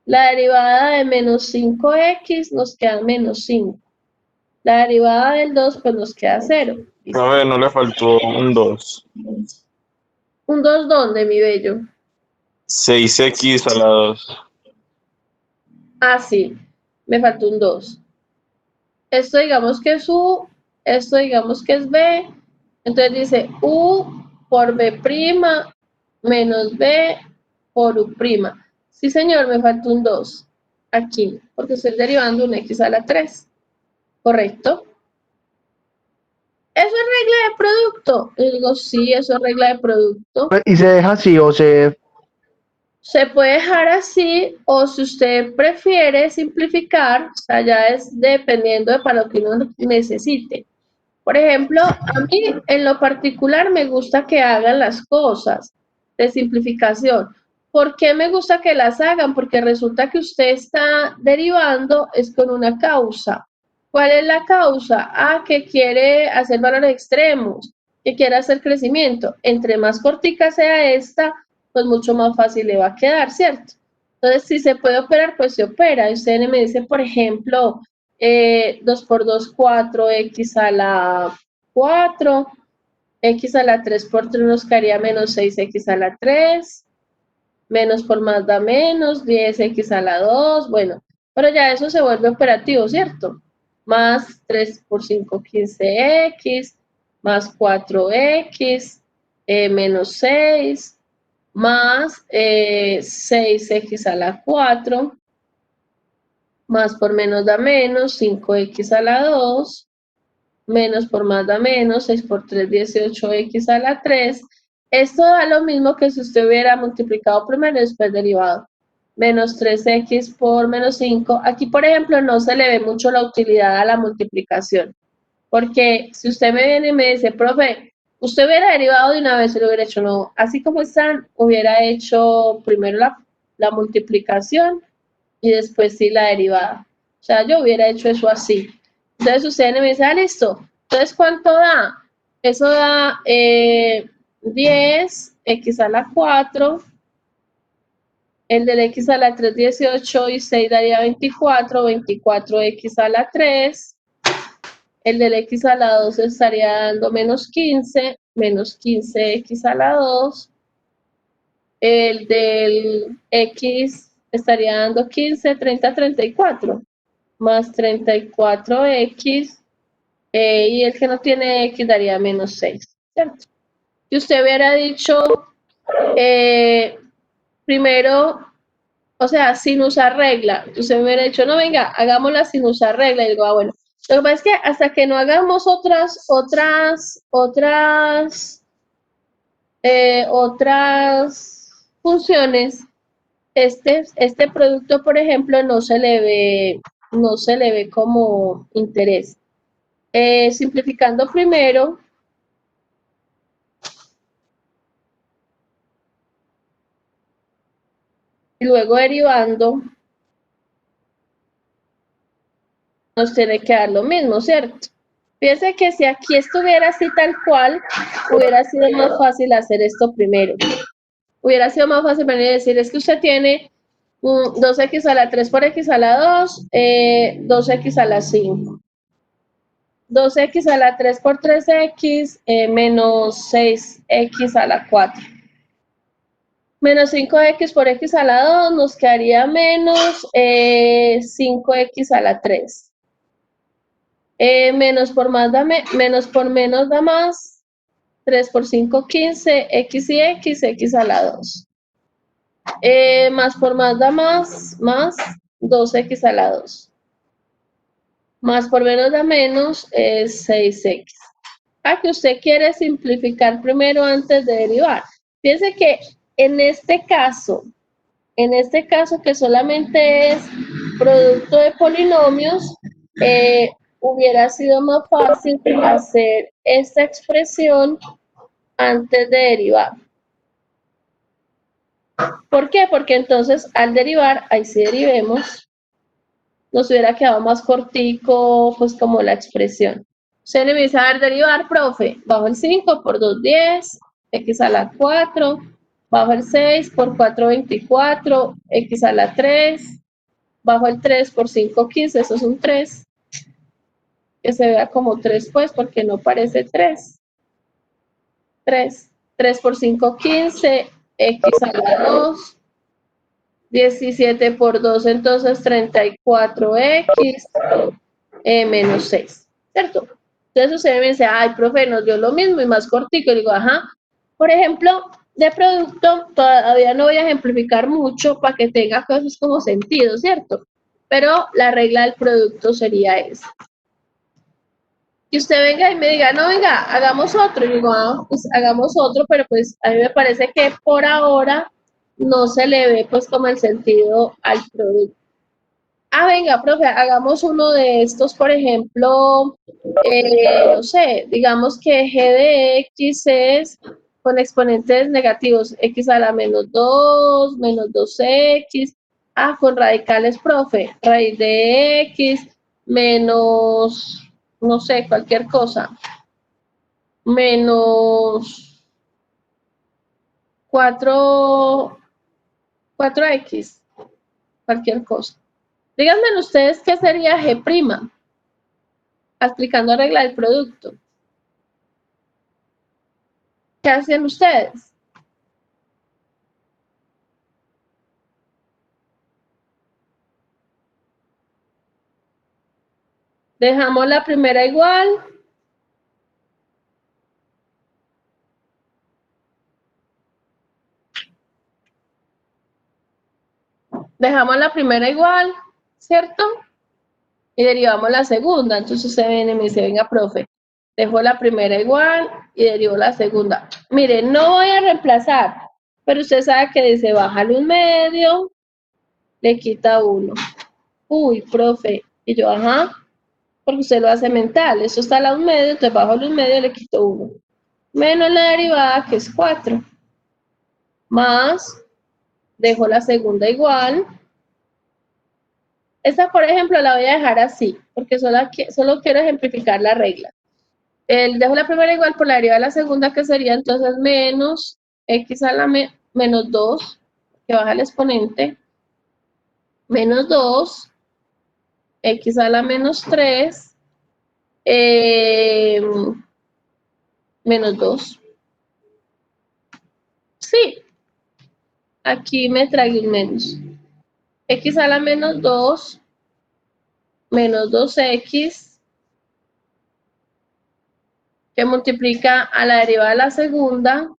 La derivada de menos 5x nos queda menos 5. La derivada del 2, pues nos queda 0. A ver, no le faltó un 2. ¿Un 2 dónde, mi bello? 6x a la 2. Sí, me faltó un 2. Esto digamos que es U, esto digamos que es B. Entonces dice U por B' menos B por U'. Sí, señor, me falta un 2 aquí, porque estoy derivando un x a la 3. ¿Correcto? ¿Eso es regla de producto? Y digo, sí, eso es regla de producto. ¿Y se deja así o se...? Se puede dejar así, o si usted prefiere simplificar, o sea, ya es dependiendo de para lo que uno necesite. Por ejemplo, a mí en lo particular me gusta que hagan las cosas de simplificación. ¿Por qué me gusta que las hagan? Porque resulta que usted está derivando es con una causa. ¿Cuál es la causa? Que quiere hacer valores extremos, que quiere hacer crecimiento. Entre más cortica sea esta, pues mucho más fácil le va a quedar, ¿cierto? Entonces, si se puede operar, pues se opera. Y usted me dice, por ejemplo, 2 por 2, 4, x a la 4, x a la 3 por 3 nos quedaría menos 6x a la 3, menos por más da menos, 10x a la 2, bueno, pero ya eso se vuelve operativo, ¿cierto? Más 3 por 5, 15x, más 4x, menos 6, más 6x a la 4, más por menos da menos, 5x a la 2, menos por más da menos, 6 por 3, 18x a la 3. Esto da lo mismo que si usted hubiera multiplicado primero y después derivado. Menos 3x por menos 5. Aquí, por ejemplo, no se le ve mucho la utilidad a la multiplicación. Porque si usted me viene y me dice, profe, usted hubiera derivado de una vez, lo hubiera hecho, no. Así como están, hubiera hecho primero la multiplicación y después sí la derivada. O sea, yo hubiera hecho eso así. Entonces usted me dice, listo. Entonces, ¿cuánto da? Eso da 10, x a la 4. El del x a la 3, 18 y 6 daría 24, 24x a la 3. El del x a la 2 estaría dando menos 15, menos 15x a la 2. El del x estaría dando 15, 30, 34, más 34x, y el que no tiene x daría menos 6, ¿cierto? Si usted hubiera dicho primero, o sea, sin usar regla, usted me hubiera dicho, no, venga, hagámosla sin usar regla, y digo, bueno, lo que pasa es que hasta que no hagamos otras funciones, este producto, por ejemplo, no se le ve como interés. Simplificando primero, y luego derivando, nos tiene que dar lo mismo, ¿cierto? Fíjense que si aquí estuviera así tal cual, hubiera sido más fácil hacer esto primero. Hubiera sido más fácil venir a decir, es que usted tiene 2x a la 3 por x a la 2, 2x a la 5. 2x a la 3 por 3x, menos 6x a la 4. Menos 5x por x a la 2 nos quedaría menos 5x a la 3. Menos por menos da más. 3 por 5, 15, x y x a la 2. Más por más da más 2x a la 2. Más por menos da menos, 6x. Que usted quiere simplificar primero antes de derivar. Fíjense que en este caso que solamente es producto de polinomios, hubiera sido más fácil hacer esta expresión antes de derivar. ¿Por qué? Porque entonces al derivar, ahí sí derivemos, nos hubiera quedado más cortico, pues como la expresión. Usted le dice, a ver, derivar, profe, bajo el 5 por 2, 10, x a la 4, bajo el 6 por 4, 24, x a la 3, bajo el 3 por 5, 15, eso es un 3, que se vea como 3 pues, porque no parece 3. 3 por 5, 15, x a la 2, 17 por 2, entonces 34x, menos 6, ¿cierto? Entonces usted me dice, ay, profe, nos dio lo mismo y más cortico. Y digo, ajá. Por ejemplo, de producto, todavía no voy a ejemplificar mucho para que tenga cosas como sentido, ¿cierto? Pero la regla del producto sería esa. Que usted venga y me diga, no, venga, hagamos otro. Y digo, pues hagamos otro, pero pues a mí me parece que por ahora no se le ve pues como el sentido al producto. Venga, profe, hagamos uno de estos, por ejemplo, no sé, digamos que g de x es con exponentes negativos, x a la menos 2, menos 2x, con radicales, profe, raíz de x, menos, no sé, cualquier cosa, menos 4x, cualquier cosa. Díganme ustedes qué sería G', explicando la regla del producto. ¿Qué hacen ustedes? Dejamos la primera igual. Dejamos la primera igual, ¿cierto? Y derivamos la segunda. Entonces usted viene y me dice, venga, profe, dejo la primera igual y derivo la segunda. Mire, no voy a reemplazar, pero usted sabe que dice, bájale un medio, le quita 1. Uy, profe. Y yo, ajá, porque usted lo hace mental. Esto está al lado un medio, entonces bajo un medio, le quito 1. Menos la derivada, que es 4. Más, dejo la segunda igual. Esta, por ejemplo, la voy a dejar así, porque solo quiero ejemplificar la regla. dejo la primera igual por la derivada de la segunda, que sería entonces menos x a la menos 2, que baja el exponente, menos 2, x a la menos 3, menos 2. Sí, aquí me trae un menos. X a la menos 2, menos 2x, que multiplica a la derivada de la segunda,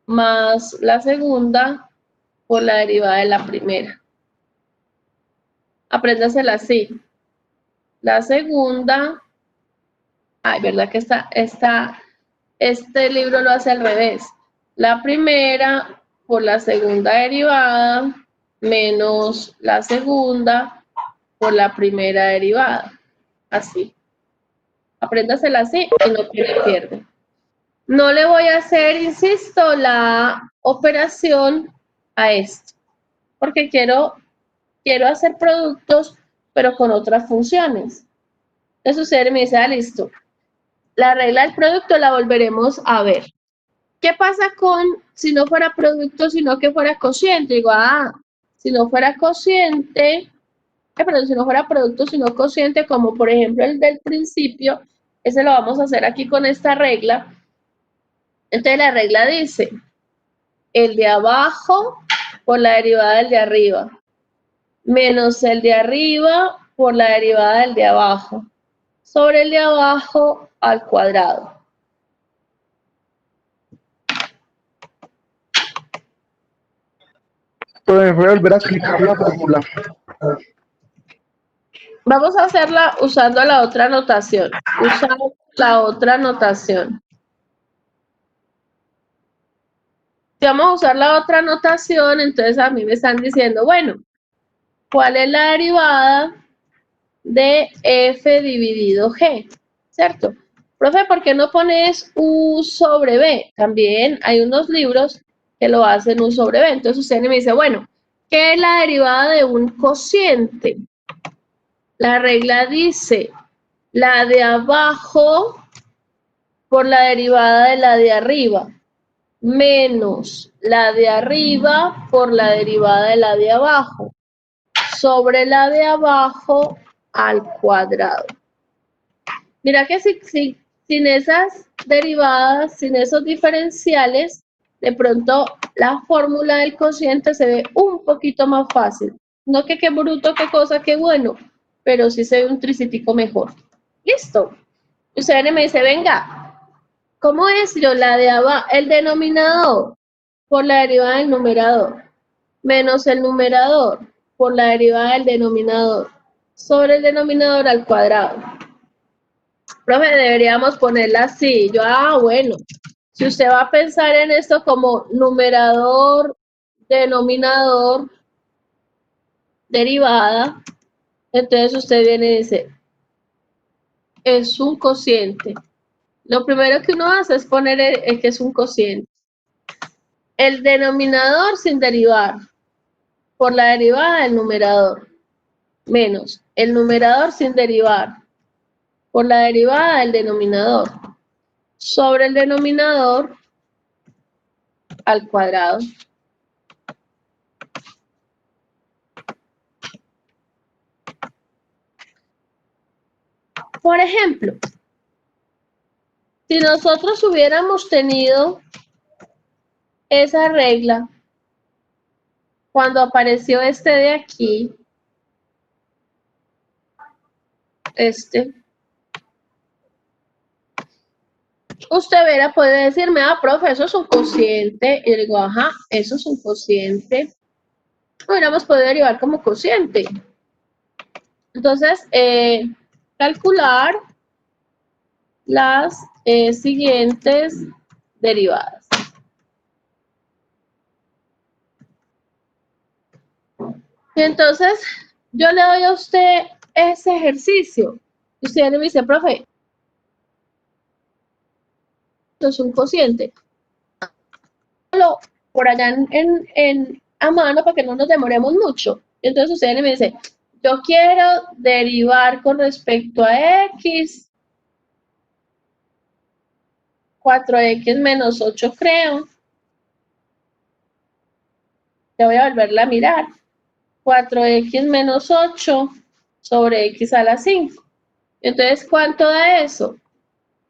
más la segunda por la derivada de la primera. Apréndasela así. La segunda, ay, ¿verdad que este libro lo hace al revés? La primera por la segunda derivada menos la segunda por la primera derivada. Así. Apréndasela así y no pierde. No le voy a hacer, insisto, la operación a esto, porque quiero hacer productos, pero con otras funciones. Entonces usted me dice, listo, la regla del producto la volveremos a ver. ¿Qué pasa con si no fuera producto, sino que fuera cociente? Digo, si no fuera cociente, perdón, si no fuera producto, sino cociente, como por ejemplo el del principio, ese lo vamos a hacer aquí con esta regla. Entonces la regla dice, el de abajo por la derivada del de arriba, menos el de arriba por la derivada del de abajo, sobre el de abajo al cuadrado. Voy a volver a explicar la fórmula. Vamos a hacerla usando la otra notación. Usando la otra notación. Si vamos a usar la otra notación, entonces a mí me están diciendo, bueno, ¿cuál es la derivada de f dividido g? ¿Cierto? Profe, ¿por qué no pones u sobre b? También hay unos libros que lo hacen u sobre b. Entonces usted me dice, bueno, ¿qué es la derivada de un cociente? La regla dice, la de abajo por la derivada de la de arriba, menos la de arriba por la derivada de la de abajo, sobre la de abajo al cuadrado. Mira que sin esas derivadas, sin esos diferenciales, de pronto la fórmula del cociente se ve un poquito más fácil. No que qué bruto, qué cosa, qué bueno, pero sí se ve un tricitico mejor. Listo. Usted me dice, venga, ¿cómo es yo la de abajo? El denominador por la derivada del numerador, menos el numerador por la derivada del denominador, sobre el denominador al cuadrado. Profe, deberíamos ponerla así. Yo, bueno, si usted va a pensar en esto como numerador, denominador, derivada, entonces usted viene y dice, es un cociente. Lo primero que uno hace es poner es que es un cociente. El denominador sin derivar por la derivada del numerador, menos el numerador sin derivar por la derivada del denominador, sobre el denominador al cuadrado. Por ejemplo, si nosotros hubiéramos tenido esa regla cuando apareció este de aquí, usted verá, puede decirme, profe, eso es un cociente. Y yo digo, ajá, eso es un cociente. Hubiéramos podido derivar como cociente. Entonces, calcular las siguientes derivadas. Y entonces, yo le doy a usted ese ejercicio. Y usted me dice, profe, esto es un cociente. Por allá a mano para que no nos demoremos mucho. Entonces usted me dice, yo quiero derivar con respecto a X 4x menos 8 creo. Ya voy a volverla a mirar. 4x menos 8 sobre x a la 5. Entonces, ¿cuánto da eso?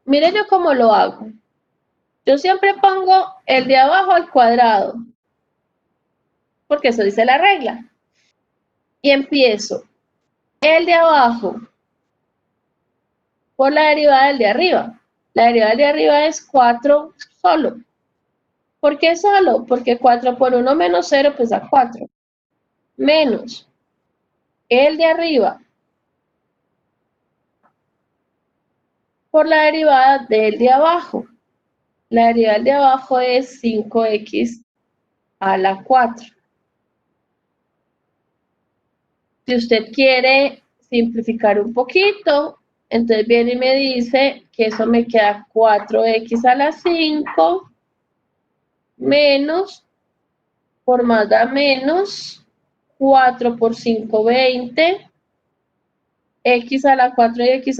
Mire yo cómo lo hago. Yo siempre pongo el de abajo al cuadrado, porque eso dice la regla. Y empiezo el de abajo por la derivada del de arriba. La derivada del de arriba es 4 solo. ¿Por qué solo? Porque 4 por 1 menos 0 pues da 4. Menos el de arriba por la derivada del de abajo. La derivada del de abajo es 5x a la 4. Si usted quiere simplificar un poquito, entonces viene y me dice que eso me queda 4x a la 5 menos, por más da menos, 4 por 5, 20, x a la 4 y x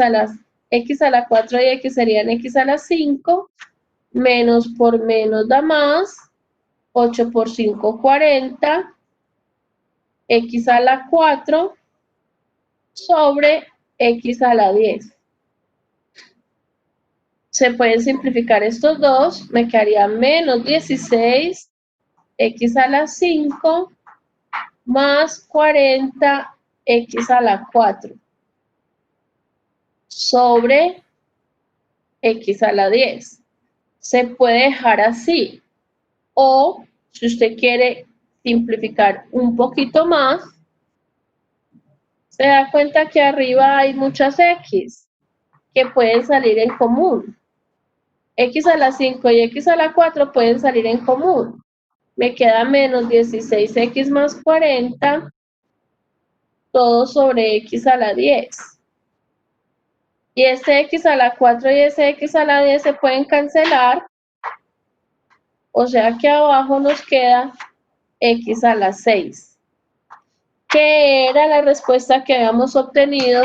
a la 4 y x serían x a la 5, menos por menos da más, 8 por 5, 40, x a la 4 sobre x a la 10. Se pueden simplificar estos dos, me quedaría menos 16 x a la 5 más 40 x a la 4 sobre x a la 10. Se puede dejar así, o si usted quiere simplificar un poquito más, se da cuenta que arriba hay muchas x que pueden salir en común. X a la 5 y x a la 4 pueden salir en común. Me queda menos 16x más 40, todo sobre x a la 10. Y este x a la 4 y ese x a la 10 se pueden cancelar. O sea que abajo nos queda x a la 6. Que era la respuesta que habíamos obtenido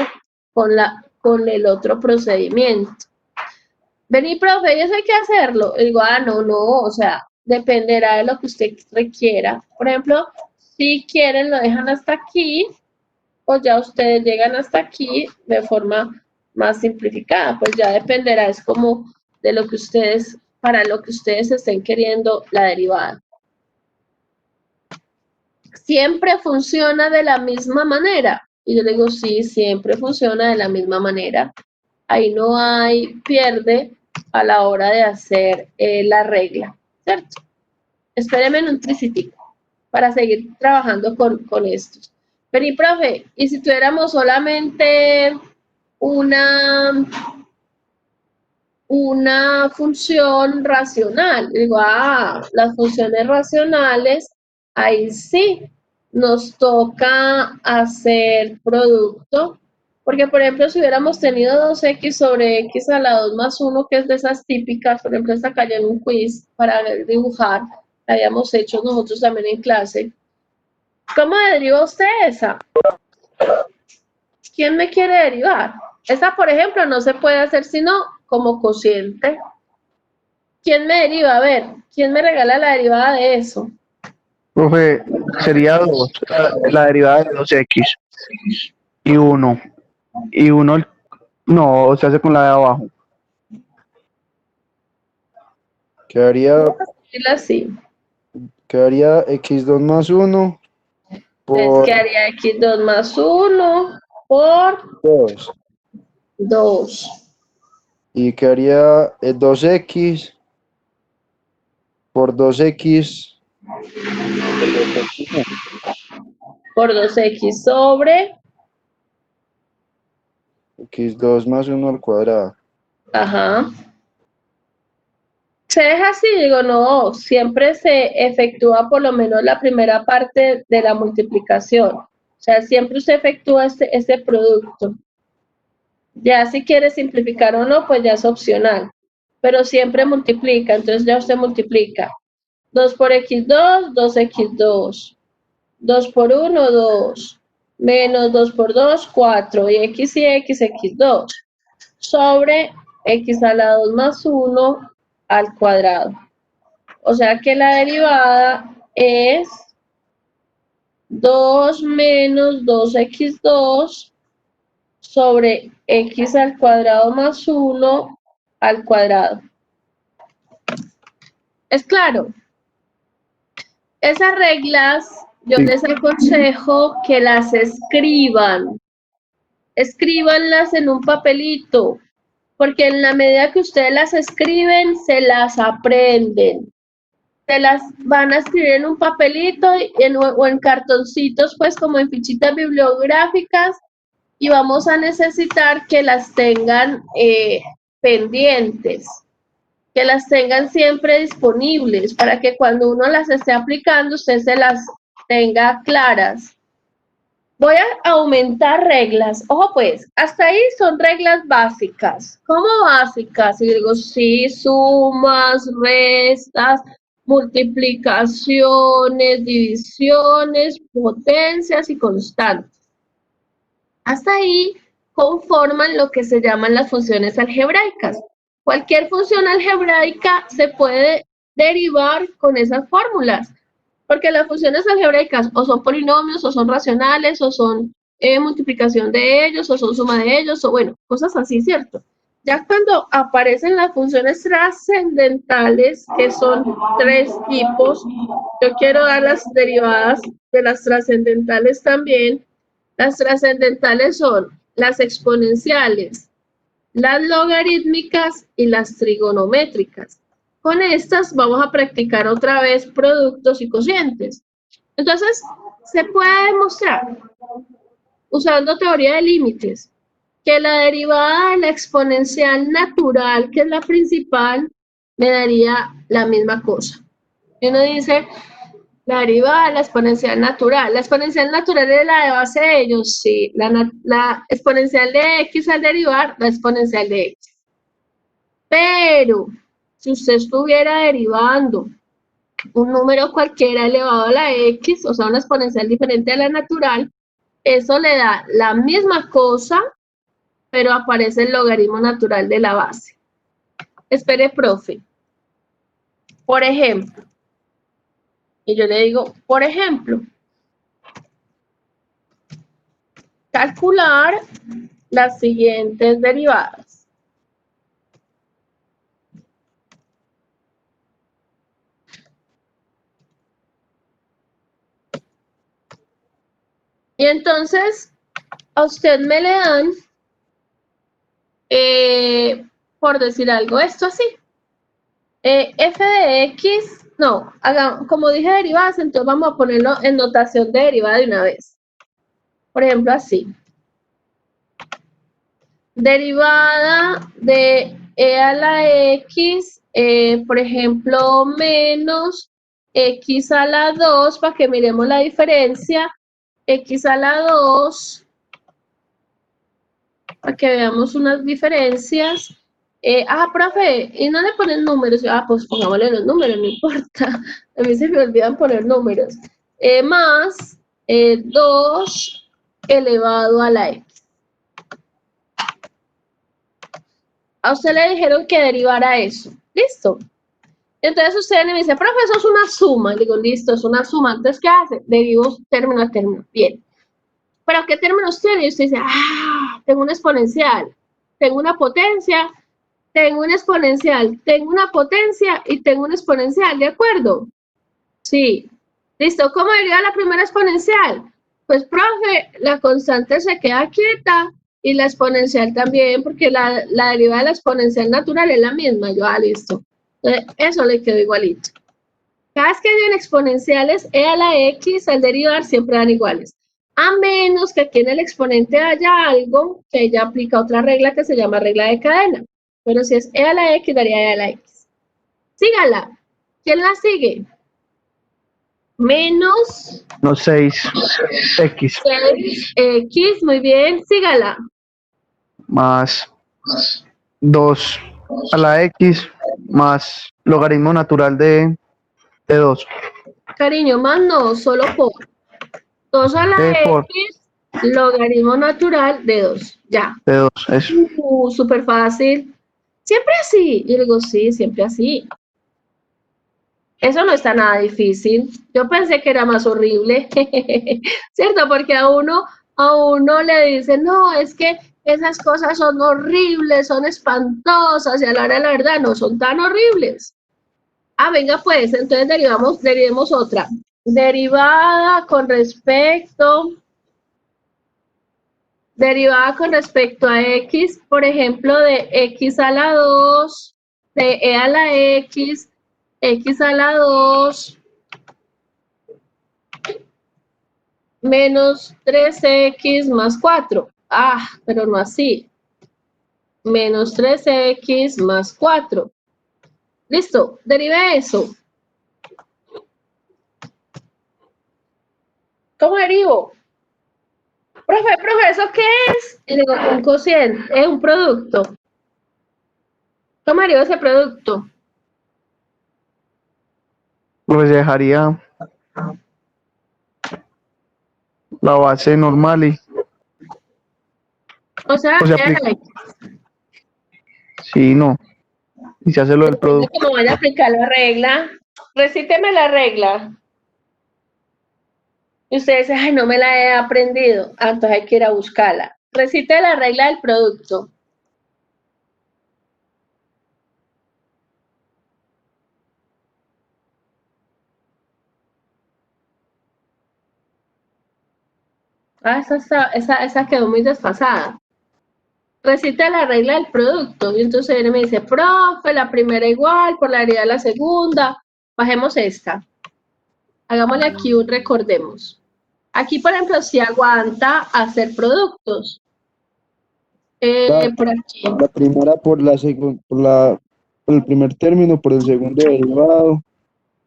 con el otro procedimiento. Vení, profe, yo sé qué hacerlo. Y digo, no, o sea, dependerá de lo que usted requiera. Por ejemplo, si quieren lo dejan hasta aquí, o ya ustedes llegan hasta aquí de forma más simplificada. Pues ya dependerá, es como de lo que ustedes, para lo que ustedes estén queriendo la derivada. ¿Siempre funciona de la misma manera? Y yo le digo, sí, siempre funciona de la misma manera. Ahí no hay pierde a la hora de hacer la regla, ¿cierto? Espéreme en un tricitico para seguir trabajando con estos. Pero y profe, ¿y si tuviéramos solamente una función racional? Digo, las funciones racionales, ahí sí nos toca hacer producto. Porque, por ejemplo, si hubiéramos tenido 2x sobre x a la 2 más 1, que es de esas típicas, por ejemplo, esta cayó en un quiz para dibujar, la habíamos hecho nosotros también en clase. ¿Cómo deriva usted esa? ¿Quién me quiere derivar? Esa, por ejemplo, no se puede hacer sino como cociente. ¿Quién me deriva? A ver, ¿quién me regala la derivada de eso? Profe, sería 2, la derivada de 2x y 1. Y 1, no, se hace con la de abajo. Quedaría Así. x2 más 1 Entonces por quedaría x2 más 1 por 2. 2. Y quedaría 2x por 2x Por 2x sobre, x2 más 1 al cuadrado. ajá. Se deja así, digo, no, siempre se efectúa por lo menos la primera parte de la multiplicación. O sea, siempre se efectúa este producto. Ya si quiere simplificar o no, pues ya es opcional. Pero siempre multiplica, entonces ya usted multiplica. 2 por x2, 2x2. 2 por 1, 2. Menos 2 por 2, 4. Y x, x2. Sobre x a la 2 más 1 al cuadrado. O sea que la derivada es 2 menos 2x2 sobre x al cuadrado más 1 al cuadrado. ¿Es claro? Esas reglas yo les aconsejo que las escriban. Escríbanlas en un papelito, porque en la medida que ustedes las escriben, se las aprenden. Se las van a escribir en un papelito o en cartoncitos, pues como en fichitas bibliográficas, y vamos a necesitar que las tengan pendientes, que las tengan siempre disponibles para que cuando uno las esté aplicando, usted se las tenga claras. Voy a aumentar reglas. Ojo pues, hasta ahí son reglas básicas. ¿Cómo básicas? Y digo, sí, sumas, restas, multiplicaciones, divisiones, potencias y constantes. Hasta ahí conforman lo que se llaman las funciones algebraicas. Cualquier función algebraica se puede derivar con esas fórmulas, porque las funciones algebraicas o son polinomios, o son racionales, o son multiplicación de ellos, o son suma de ellos, o bueno, cosas así, ¿cierto? Ya cuando aparecen las funciones trascendentales, que son 3 tipos, yo quiero dar las derivadas de las trascendentales también. Las trascendentales son las exponenciales, las logarítmicas y las trigonométricas. Con estas vamos a practicar otra vez productos y cocientes. Entonces, se puede demostrar, usando teoría de límites, que la derivada de la exponencial natural, que es la principal, me daría la misma cosa. Y uno dice, la derivada de la exponencial natural. La exponencial natural es la de base de ellos, sí. La exponencial de x al derivar, la exponencial de x. Pero, si usted estuviera derivando un número cualquiera elevado a la x, o sea, una exponencial diferente a la natural, eso le da la misma cosa, pero aparece el logaritmo natural de la base. Espere, profe. Por ejemplo, y yo le digo, por ejemplo, calcular las siguientes derivadas. Y entonces, a usted me le dan, por decir algo, esto así. F de X, no, como dije derivadas, entonces vamos a ponerlo en notación de derivada de una vez. Por ejemplo, así. Derivada de e a la X, por ejemplo, menos X a la 2, para que miremos la diferencia. X a la 2, para que veamos unas diferencias. Profe, ¿y no le ponen números? Pues pongámosle los números, no importa. A mí se me olvidan poner números. Más 2 elevado a la X. A usted le dijeron que derivara eso. ¿Listo? Entonces usted me dice, profe, eso es una suma. Le digo, listo, es una suma. Entonces, ¿qué hace? Derivo término a término. Bien. ¿Pero qué términos tiene? Y usted dice, tengo una exponencial, tengo una potencia, tengo una exponencial, tengo una potencia y tengo una exponencial, ¿de acuerdo? Sí. ¿Listo? ¿Cómo deriva la primera exponencial? Pues, profe, la constante se queda quieta y la exponencial también, porque la derivada de la exponencial natural es la misma. Yo, listo. Entonces, eso le quedó igualito. Cada vez que hayan exponenciales, e a la x al derivar siempre dan iguales. A menos que aquí en el exponente haya algo que ella aplica otra regla que se llama regla de cadena. Pero si es e a la x, daría e a la x. Sígala. ¿Quién la sigue? Menos... No, 6x 6x, muy bien. Sígala. más 2 a la x más logaritmo natural de 2. Cariño, más no, solo por 2 a la Por x, logaritmo natural de 2. Ya. de 2, eso. Súper fácil. Siempre así. Yo le digo, sí, siempre así. Eso no está nada difícil. Yo pensé que era más horrible, ¿cierto? Porque a uno le dicen, no, es que esas cosas son horribles, son espantosas, y a la hora de la verdad no son tan horribles. Ah, venga pues, entonces derivemos otra. Derivada con respecto a x, por ejemplo, de x a la 2, de e a la x a la 2, menos 3x más 4. Ah, pero no así. Menos 3x más 4. Listo, derive eso. ¿Cómo derivo? Profe, ¿eso qué es? Y digo, un cociente, es un producto. ¿Cómo derivo ese producto? Pues dejaría la base normal y, O sea, o sea, sí, no. Y se hace lo del producto. ¿cómo vaya a aplicar la regla? Recíteme la regla. Y usted dice, ay, no me la he aprendido. Ah, entonces hay que ir a buscarla. Recite la regla del producto. Ah, esa quedó muy desfasada. Recite la regla del producto. Y entonces él me dice, profe, la primera igual, por la derivada de la segunda. Bajemos esta. Hagámosle aquí un recordemos. Aquí, por ejemplo, si aguanta hacer productos. Por aquí. La primera por el primer término, por el segundo derivado,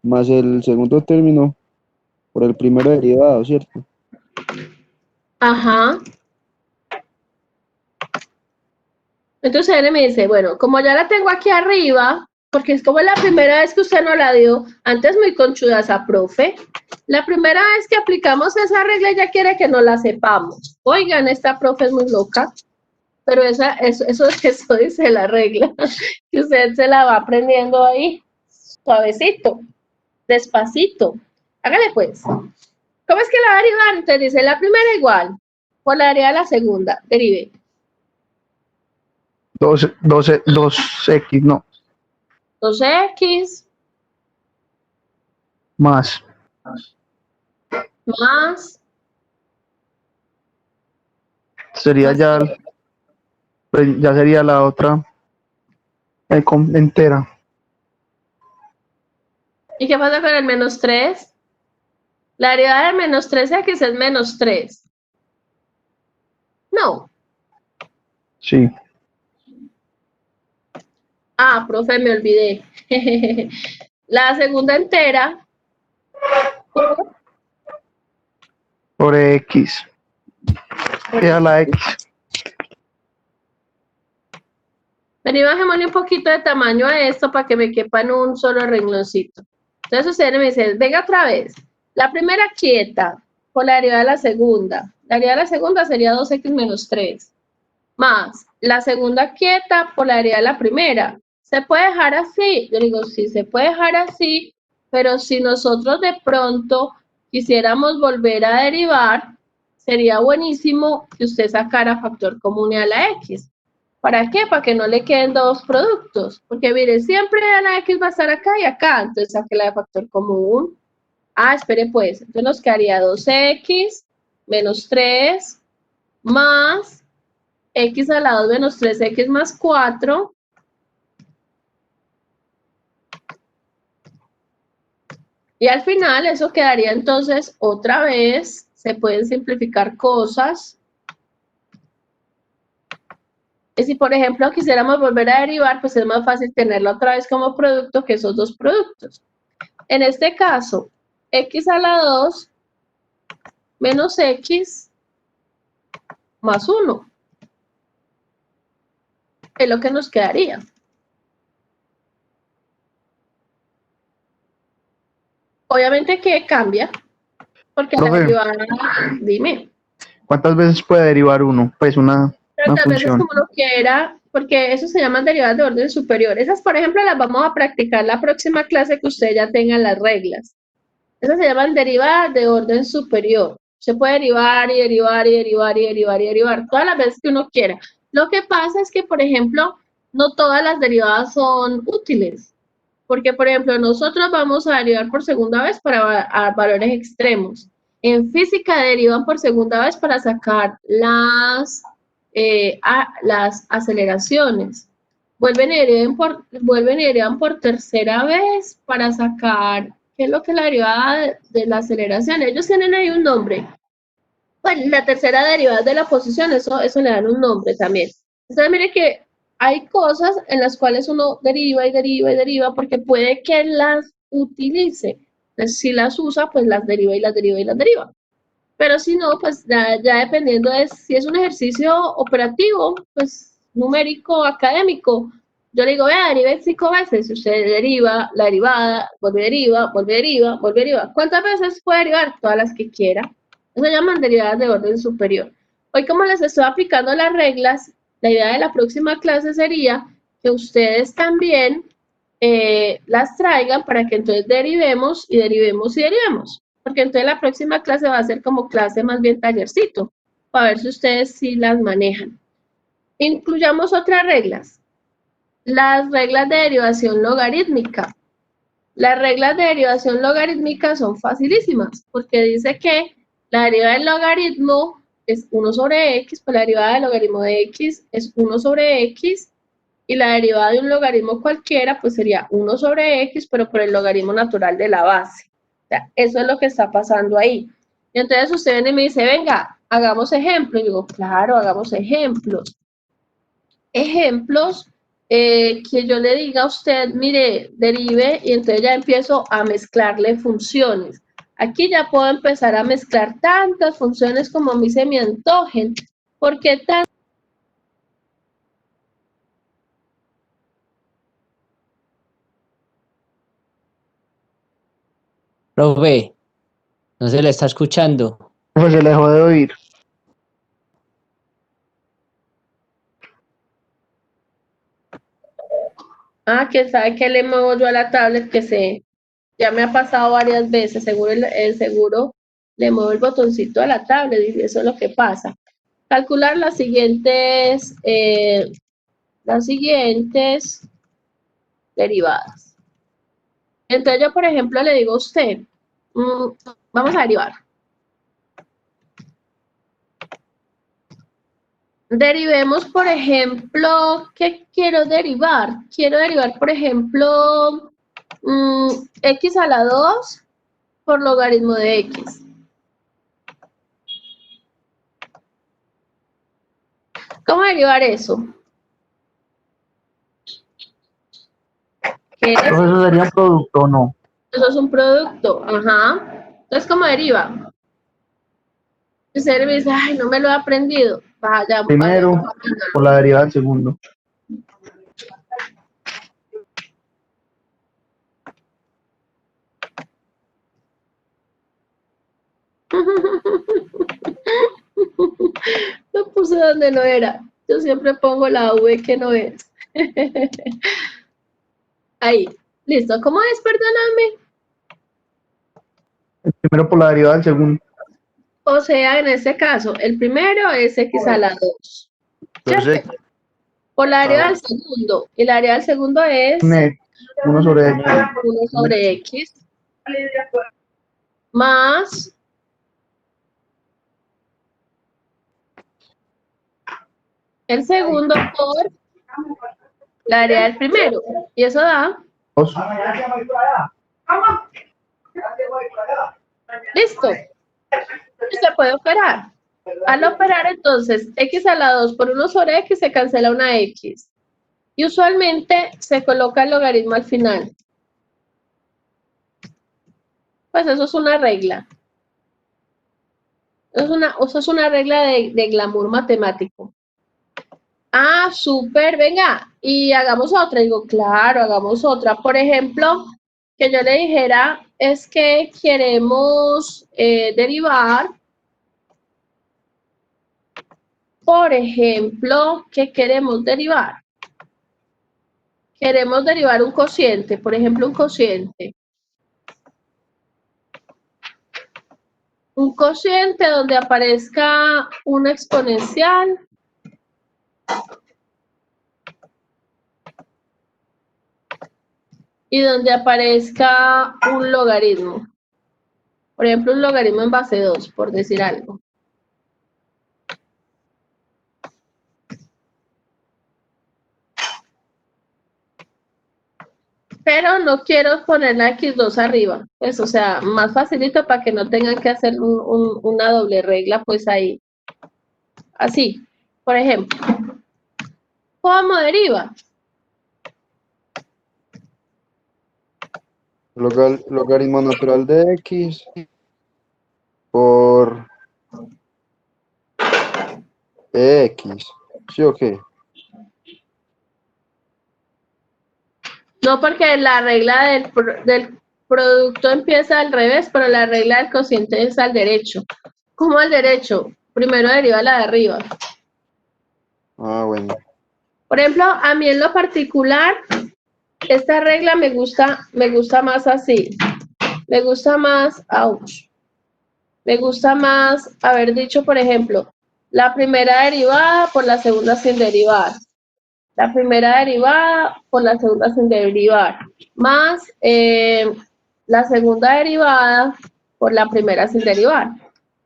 más el segundo término por el primero derivado, ¿cierto? Ajá. Entonces él me dice, bueno, como ya la tengo aquí arriba, porque es como la primera vez que usted no la dio, antes muy conchuda esa profe, la primera vez que aplicamos esa regla ya quiere que no la sepamos. Oigan, esta profe es muy loca, pero eso dice la regla, que usted se la va aprendiendo ahí, suavecito, despacito. Hágale pues. ¿Cómo es que la va a derivar? Entonces dice, la primera igual, por la derivada de la segunda, derive. 2x, no, 2x más. más Sería más ya, pues ya sería la otra entera. ¿Y qué pasa con el menos 3? La derivada de menos 3x es menos 3. No. Sí. Ah, profe, me olvidé. La segunda entera Por x. Queda la x. Vení, bajémosle un poquito de tamaño a esto para que me quepa en un solo rengloncito. Entonces usted me dice, venga otra vez. La primera quieta por la derivada de la segunda. La derivada de la segunda sería 2x menos 3. Más la segunda quieta por la derivada de la primera. ¿Se puede dejar así? Yo digo, sí, se puede dejar así, pero si nosotros de pronto quisiéramos volver a derivar, sería buenísimo que usted sacara factor común a la x. ¿Para qué? Para que no le queden dos productos. Porque mire, siempre la x va a estar acá y acá. Entonces saque la de factor común. Ah, espere pues. Entonces nos quedaría 2x menos 3 más x a la 2 menos 3x más 4. Y al final eso quedaría entonces otra vez. Se pueden simplificar cosas. Y si, por ejemplo, quisiéramos volver a derivar, pues es más fácil tenerlo otra vez como producto que esos dos productos. En este caso, x a la 2 menos x más 1. Es lo que nos quedaría. Obviamente que cambia, porque la Profe, derivada, dime. ¿cuántas veces puede derivar uno? Pues una Tantas veces función. como lo quiera, porque eso se llaman derivadas de orden superior. Esas, por ejemplo, las vamos a practicar la próxima clase que ustedes ya tengan las reglas. Esas se llaman derivadas de orden superior. Se puede derivar y derivar y derivar y derivar y derivar todas las veces que uno quiera. Lo que pasa es que, por ejemplo, no todas las derivadas son útiles. Porque, por ejemplo, nosotros vamos a derivar por segunda vez para valores extremos. En física derivan por segunda vez para sacar las aceleraciones. Vuelven y derivan por tercera vez para sacar, ¿qué es lo que es la derivada de la aceleración? Ellos tienen ahí un nombre. Bueno, la tercera derivada de la posición, eso le dan un nombre también. Entonces, mire que hay cosas en las cuales uno deriva y deriva y deriva porque puede que las utilice. Entonces, si las usa, pues las deriva y las deriva y las deriva. Pero si no, pues ya dependiendo de si es un ejercicio operativo, pues numérico, académico, yo le digo, vea, derive 5 veces. Si usted deriva, la derivada, vuelve deriva, vuelve deriva, vuelve deriva. ¿Cuántas veces puede derivar? Todas las que quiera. Eso se llaman derivadas de orden superior. Hoy, como les estoy aplicando las reglas, la idea de la próxima clase sería que ustedes también las traigan para que entonces derivemos y derivemos y derivemos. Porque entonces la próxima clase va a ser como clase más bien tallercito, para ver si ustedes sí las manejan. Incluyamos otras reglas. Las reglas de derivación logarítmica. Las reglas de derivación logarítmica son facilísimas, porque dice que la derivada del logaritmo es 1 sobre x, pues la derivada del logaritmo de x es 1 sobre x, y la derivada de un logaritmo cualquiera, pues sería 1 sobre x, pero por el logaritmo natural de la base. O sea, eso es lo que está pasando ahí. Y entonces usted viene y me dice, venga, hagamos ejemplos. Y digo, claro, hagamos ejemplos. Ejemplos que yo le diga a usted, mire, derive, y entonces ya empiezo a mezclarle funciones. Aquí ya puedo empezar a mezclar tantas funciones como a mí se me antojen, porque Profe, no se le está escuchando. Pues se le dejó de oír. quién sabe qué le muevo yo a la tablet ya me ha pasado varias veces, seguro seguro le muevo el botoncito a la tablet y eso es lo que pasa. Calcular las siguientes derivadas. Entonces yo, por ejemplo, le digo a usted, vamos a derivar. Derivemos, por ejemplo, ¿qué quiero derivar? Quiero derivar, por ejemplo, x a la 2 por logaritmo de x. ¿Cómo derivar eso? ¿Qué es? Eso sería un producto o no. Eso es un producto, ajá. Entonces, ¿cómo deriva? Y usted me dice, ay, no me lo he aprendido. Vaya, Primero, por la derivada del segundo. Lo puse donde no era. Yo siempre pongo la V que no es. Ahí, listo. ¿Cómo es? Perdóname. Primero por la derivada del segundo. O sea, en este caso, el primero es x a la 2. Entonces, ¿Cierto? Por la derivada del segundo. Y la derivada del segundo es 1 sobre x. 1 sobre x. Más el segundo por la derivada del primero. Y eso da. 2. Listo. Y se puede operar. Al operar, entonces, x a la 2 por 1 sobre x se cancela una x. Y usualmente se coloca el logaritmo al final. Pues eso es una regla. Eso es una regla de glamour matemático. Ah, súper, venga, y hagamos otra. Digo, claro, hagamos otra. Por ejemplo, que yo le dijera, es que queremos derivar. Por ejemplo, ¿qué queremos derivar? queremos derivar un cociente, por ejemplo, un cociente. Un cociente donde aparezca una exponencial y donde aparezca un logaritmo. Por ejemplo, un logaritmo en base 2, por decir algo. Pero no quiero poner la x2 arriba, pues, o sea, más facilito para que no tengan que hacer una doble regla, pues ahí. Así, por ejemplo. ¿Cómo deriva? Logaritmo natural de X por X. ¿Sí o qué? No, porque la regla del producto empieza al revés, pero la regla del cociente es al derecho. ¿Cómo al derecho? Primero deriva la de arriba. Ah, bueno. Por ejemplo, a mí en lo particular, esta regla me gusta más así. Me gusta más, ouch. Me gusta más haber dicho, por ejemplo, la primera derivada por la segunda sin derivar. La primera derivada por la segunda sin derivar. Más la segunda derivada por la primera sin derivar.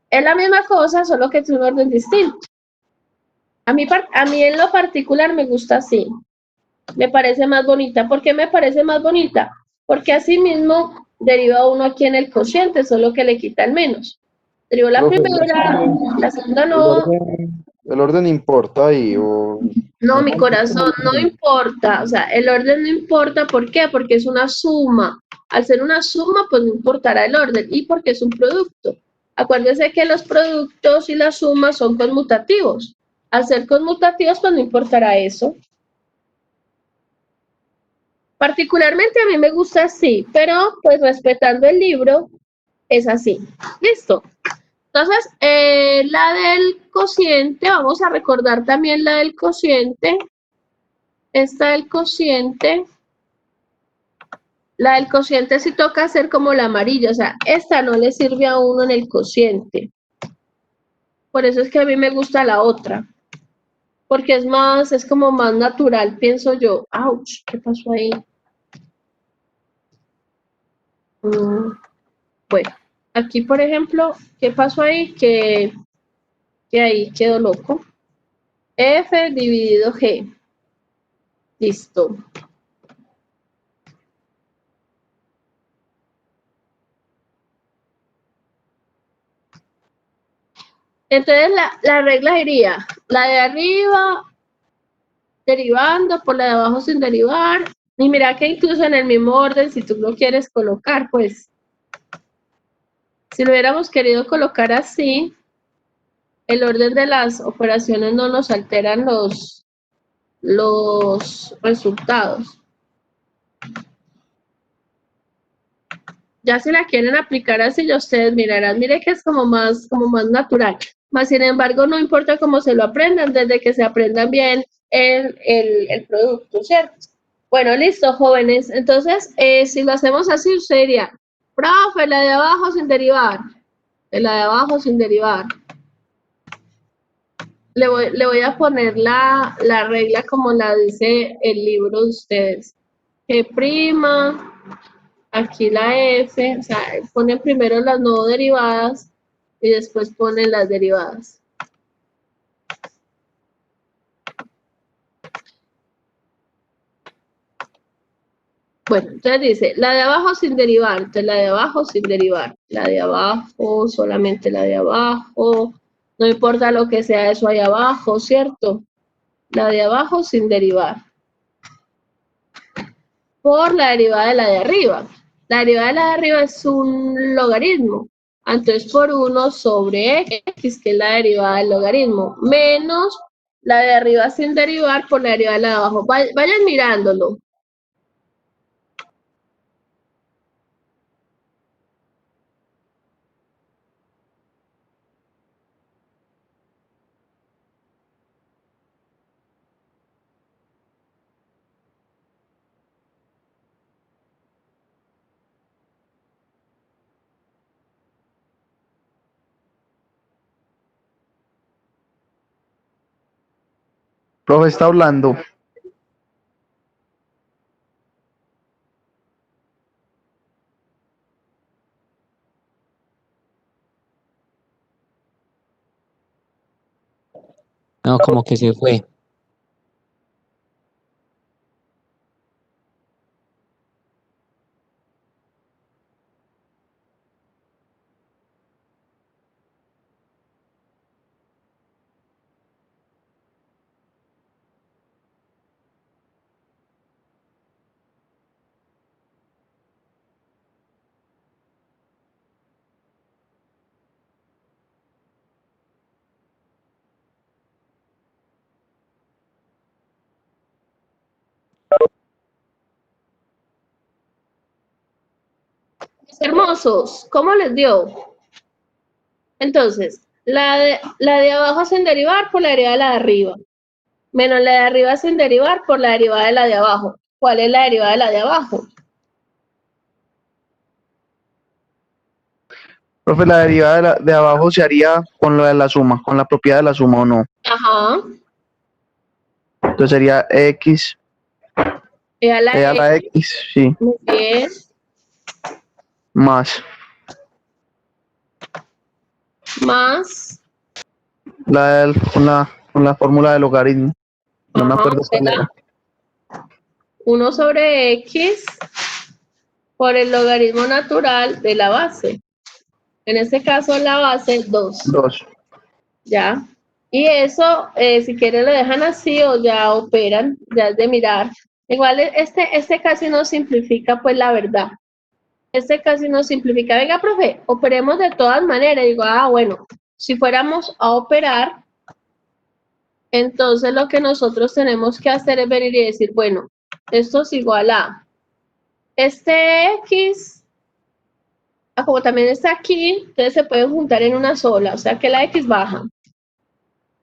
Es la misma cosa, solo que es un orden distinto. A mí en lo particular me gusta así. Me parece más bonita. ¿Por qué me parece más bonita? Porque así mismo deriva uno aquí en el cociente, solo que le quita el menos. Derivó la Profe, primera, la segunda el no. orden importa ahí, o No, mi corazón, no importa. O sea, el orden no importa. ¿Por qué? Porque es una suma. Al ser una suma, pues no importará el orden. Y porque es un producto. Acuérdese que los productos y las sumas son conmutativos. Al ser conmutativos, pues no importará eso. Particularmente a mí me gusta así, pero pues respetando el libro, es así. Listo. Entonces, la del cociente, vamos a recordar también la del cociente. Esta del cociente. La del cociente sí toca hacer como la amarilla, o sea, esta no le sirve a uno en el cociente. Por eso es que a mí me gusta la otra. Porque es como más natural, pienso yo. ¡Auch! ¿Qué pasó ahí? Bueno, aquí por ejemplo, ¿qué pasó ahí? Que ahí quedó loco. F dividido G. Listo. Entonces la regla iría, la de arriba derivando por la de abajo sin derivar. Y mira que incluso en el mismo orden, si tú lo quieres colocar, pues, si lo hubiéramos querido colocar así, el orden de las operaciones no nos alteran los resultados. Ya si la quieren aplicar así, ya ustedes mirarán, mire que es como más natural. Más sin embargo, no importa cómo se lo aprendan, desde que se aprendan bien el producto, ¿cierto? Bueno, listo, jóvenes. Entonces, si lo hacemos así, sería, profe, la de abajo sin derivar. La de abajo sin derivar. Le voy a poner la regla como la dice el libro de ustedes. G', aquí la F, o sea, ponen primero las no derivadas y después ponen las derivadas. Bueno, entonces dice, la de abajo sin derivar, entonces la de abajo sin derivar, la de abajo, solamente la de abajo, no importa lo que sea eso ahí abajo, ¿cierto? La de abajo sin derivar. Por la derivada de la de arriba. La derivada de la de arriba es un logaritmo. Entonces por 1 sobre x, que es la derivada del logaritmo, menos la de arriba sin derivar por la derivada de la de abajo. Vayan mirándolo. Profe, está hablando. No, como que se fue. Mis hermosos, ¿cómo les dio? Entonces, la de abajo hacen derivar por la derivada de la de arriba, menos la de arriba hacen derivar por la derivada de la de abajo. ¿Cuál es la derivada de la de abajo? Profe, la derivada de abajo se haría con lo de la suma, con la propiedad de la suma o no. Ajá. Entonces sería x Es a la e a la x, sí, Muy bien. más Más. con la fórmula de logaritmo. No me Ajá, acuerdo cuál era. 1 sobre x por el logaritmo natural de la base. En este caso, la base 2. 2. ¿Ya? Y eso, si quieren lo dejan así o ya operan, ya es de mirar. Igual este casi no simplifica pues la verdad. Este casi no simplifica. Venga, profe, operemos de todas maneras. Digo, bueno, si fuéramos a operar, entonces lo que nosotros tenemos que hacer es venir y decir, bueno, esto es igual a este x, como también está aquí, entonces se pueden juntar en una sola, o sea que la x baja.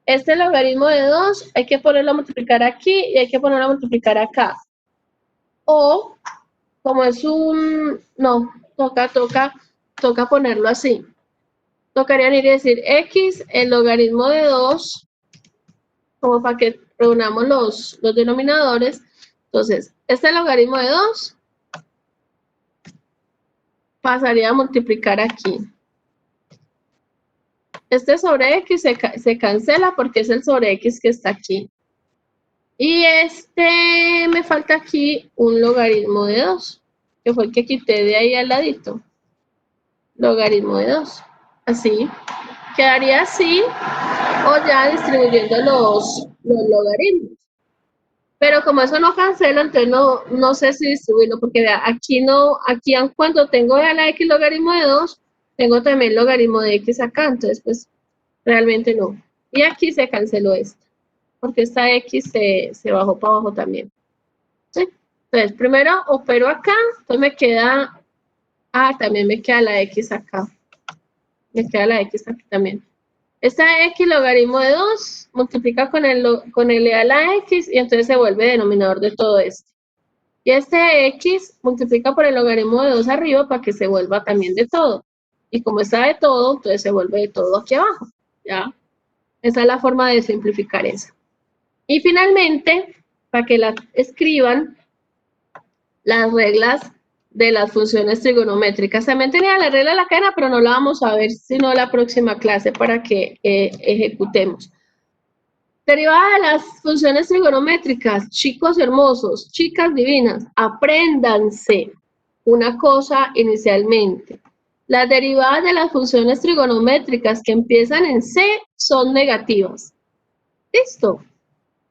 Este logaritmo de 2 hay que ponerlo a multiplicar aquí y hay que ponerlo a multiplicar acá. O, como es no, toca ponerlo así. Tocaría ir y decir x, el logaritmo de 2, como para que reunamos los denominadores. Entonces, este logaritmo de 2 pasaría a multiplicar aquí. Este sobre x se cancela porque es el sobre x que está aquí. Y me falta aquí un logaritmo de 2, que fue el que quité de ahí al ladito. Logaritmo de 2. Así. Quedaría así o ya distribuyendo los logaritmos. Pero como eso no cancela, entonces no sé si distribuirlo, porque vea, aquí cuando tengo a la x logaritmo de 2, tengo también logaritmo de x acá, entonces pues realmente no. Y aquí se canceló esto, porque esta x se bajó para abajo también. ¿Sí? Entonces, primero opero acá, entonces me queda, también me queda la x acá. Me queda la x aquí también. Esta x logaritmo de 2 multiplica con el e a la x y entonces se vuelve denominador de todo esto. Y este x multiplica por el logaritmo de 2 arriba para que se vuelva también de todo. Y como está de todo, entonces se vuelve de todo aquí abajo. ¿Ya? Esa es la forma de simplificar eso. Y finalmente, para que la escriban, las reglas de las funciones trigonométricas. También tenía la regla de la cadena, pero no la vamos a ver sino la próxima clase para que ejecutemos. Derivada de las funciones trigonométricas, chicos hermosos, chicas divinas, apréndanse una cosa inicialmente. Las derivadas de las funciones trigonométricas que empiezan en C son negativas. ¿Listo?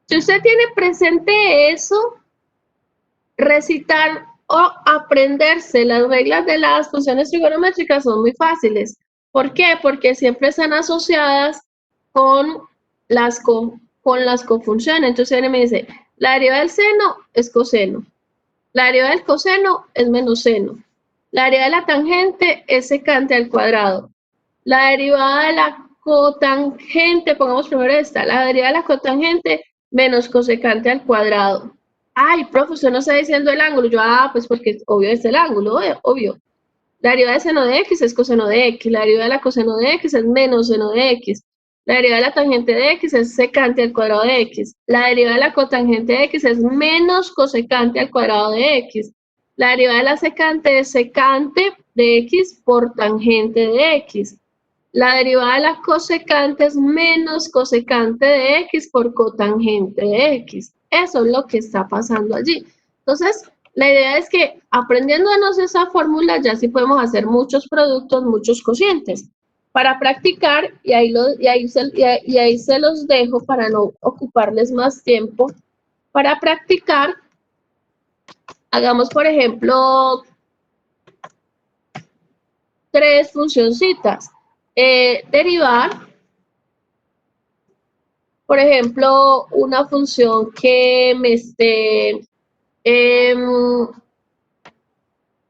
Si usted tiene presente eso, recitar o aprenderse las reglas de las funciones trigonométricas son muy fáciles. ¿Por qué? Porque siempre están asociadas con las cofunciones. Entonces viene y me dice, la derivada del seno es coseno, la derivada del coseno es menos seno, la derivada de la tangente es secante al cuadrado, la derivada de la cotangente, pongamos primero esta, la derivada de la cotangente menos cosecante al cuadrado. Ay, profe, usted no está diciendo el ángulo. Yo, pues porque obvio es el ángulo, obvio. La derivada de seno de x es coseno de x, la derivada de la coseno de x es menos seno de x, La derivada de la tangente de x es secante al cuadrado de x. La derivada de la cotangente de x es menos cosecante al cuadrado de x. La derivada de la secante es secante de x por tangente de x. La derivada de la cosecante es menos cosecante de x por cotangente de x. Eso es lo que está pasando allí. Entonces, la idea es que aprendiéndonos esa fórmula ya sí podemos hacer muchos productos, muchos cocientes. Para practicar, y ahí se los dejo para no ocuparles más tiempo, para practicar, hagamos por ejemplo 3 funcioncitas. Derivar, por ejemplo, una función que me esté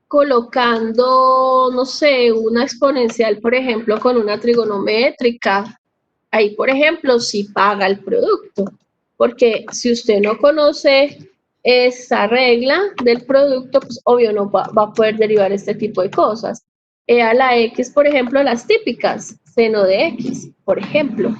colocando, no sé, una exponencial, por ejemplo, con una trigonométrica. Ahí, por ejemplo, sí paga el producto, porque si usted no conoce esa regla del producto, pues obvio no va a poder derivar este tipo de cosas. A la X, por ejemplo, las típicas, seno de X, por ejemplo,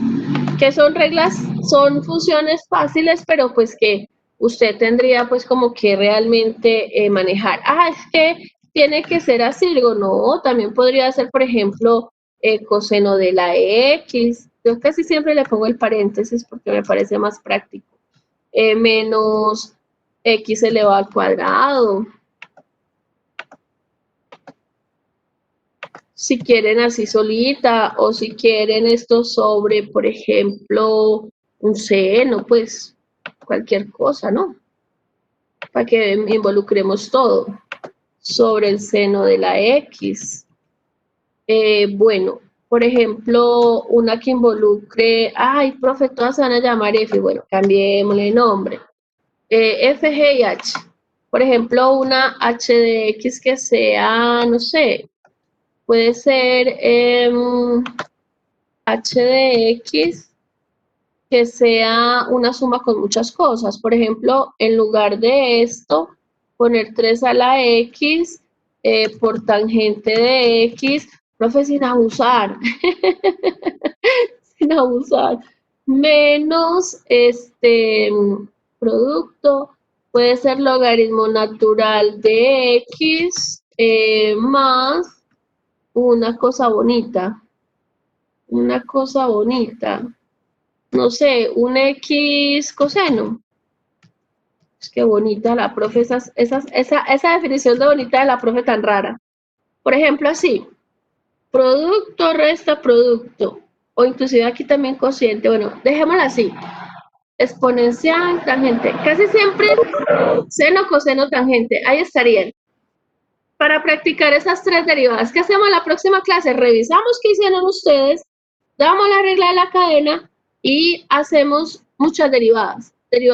que son reglas, son funciones fáciles, pero pues que usted tendría pues como que realmente manejar. Es que tiene que ser así, digo, no, también podría ser, por ejemplo, coseno de la X. Yo casi siempre le pongo el paréntesis porque me parece más práctico. Menos X elevado al cuadrado. Si quieren así solita, o si quieren esto sobre, por ejemplo, un seno, pues cualquier cosa, ¿no? Para que involucremos todo sobre el seno de la X. Bueno, por ejemplo, una que involucre, profe, todas se van a llamar F, bueno, cambiémosle nombre. F, G y H. Por ejemplo, una H de X que sea, no sé, puede ser H de X que sea una suma con muchas cosas. Por ejemplo, en lugar de esto, poner 3 a la X por tangente de X, profe, sin abusar, sin abusar, menos producto, puede ser logaritmo natural de X más una cosa bonita, no sé, un X coseno. Es que bonita la profe, esa definición de bonita de la profe tan rara. Por ejemplo, así, producto resta producto, o inclusive aquí también cociente, bueno, dejémoslo así, exponencial, tangente, casi siempre seno, coseno, tangente, ahí estarían. Para practicar esas 3 derivadas, ¿qué hacemos en la próxima clase? Revisamos qué hicieron ustedes, damos la regla de la cadena y hacemos muchas derivadas de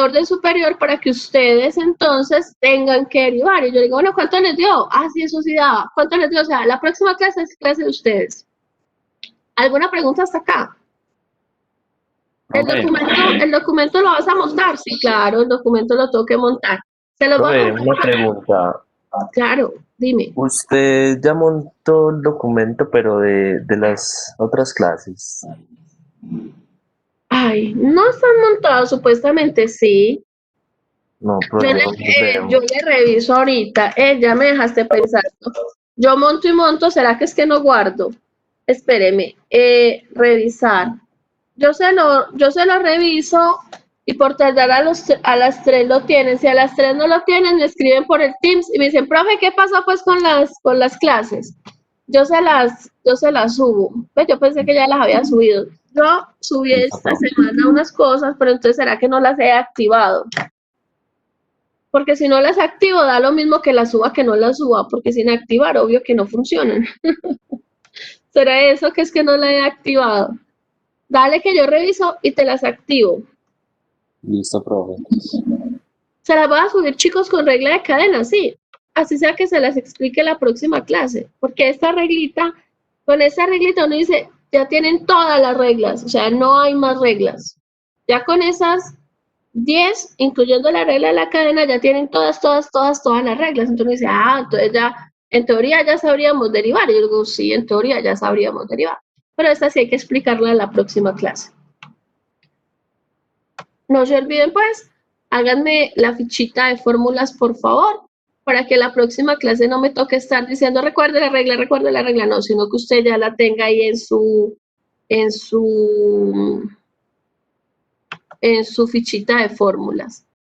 orden superior para que ustedes entonces tengan que derivar. Y yo digo, bueno, ¿cuánto les dio? Sí, eso sí daba. ¿Cuánto les dio? O sea, la próxima clase es clase de ustedes. ¿Alguna pregunta hasta acá? ¿El documento lo vas a montar? Sí, claro, el documento lo tengo que montar. ¿Se lo voy a montar? Una pregunta. Claro, dime. Usted ya montó el documento, pero de las otras clases. No están montados, supuestamente sí. No, pero Yo le reviso ahorita. Ya me dejaste pensando. Yo monto y monto, ¿será que es que no guardo? Espéreme. Revisar. Yo se lo reviso y por tardar a las 3 lo tienen. Si a las 3 no lo tienen, me escriben por el Teams y me dicen, profe, ¿qué pasó pues con las clases? Yo se las subo. Pues yo pensé que ya las había subido. Yo subí esta semana unas cosas, pero entonces ¿será que no las he activado? Porque si no las activo, da lo mismo que las suba que no las suba, porque sin activar, obvio que no funcionan. ¿Será eso que es que no la he activado? Dale que yo reviso y te las activo. Listo, profe. Se las voy a subir, chicos, con regla de cadena, sí. Así sea que se las explique la próxima clase. Porque esta reglita, con esta reglita uno dice, ya tienen todas las reglas, o sea, no hay más reglas. Ya con esas 10, incluyendo la regla de la cadena, ya tienen todas las reglas. Entonces uno dice, entonces ya En teoría ya sabríamos derivar. Y yo digo, sí, en teoría ya sabríamos derivar. Pero esta sí hay que explicarla en la próxima clase. No se olviden, pues, háganme la fichita de fórmulas, por favor, para que la próxima clase no me toque estar diciendo, recuerde la regla, no, sino que usted ya la tenga ahí en su fichita de fórmulas.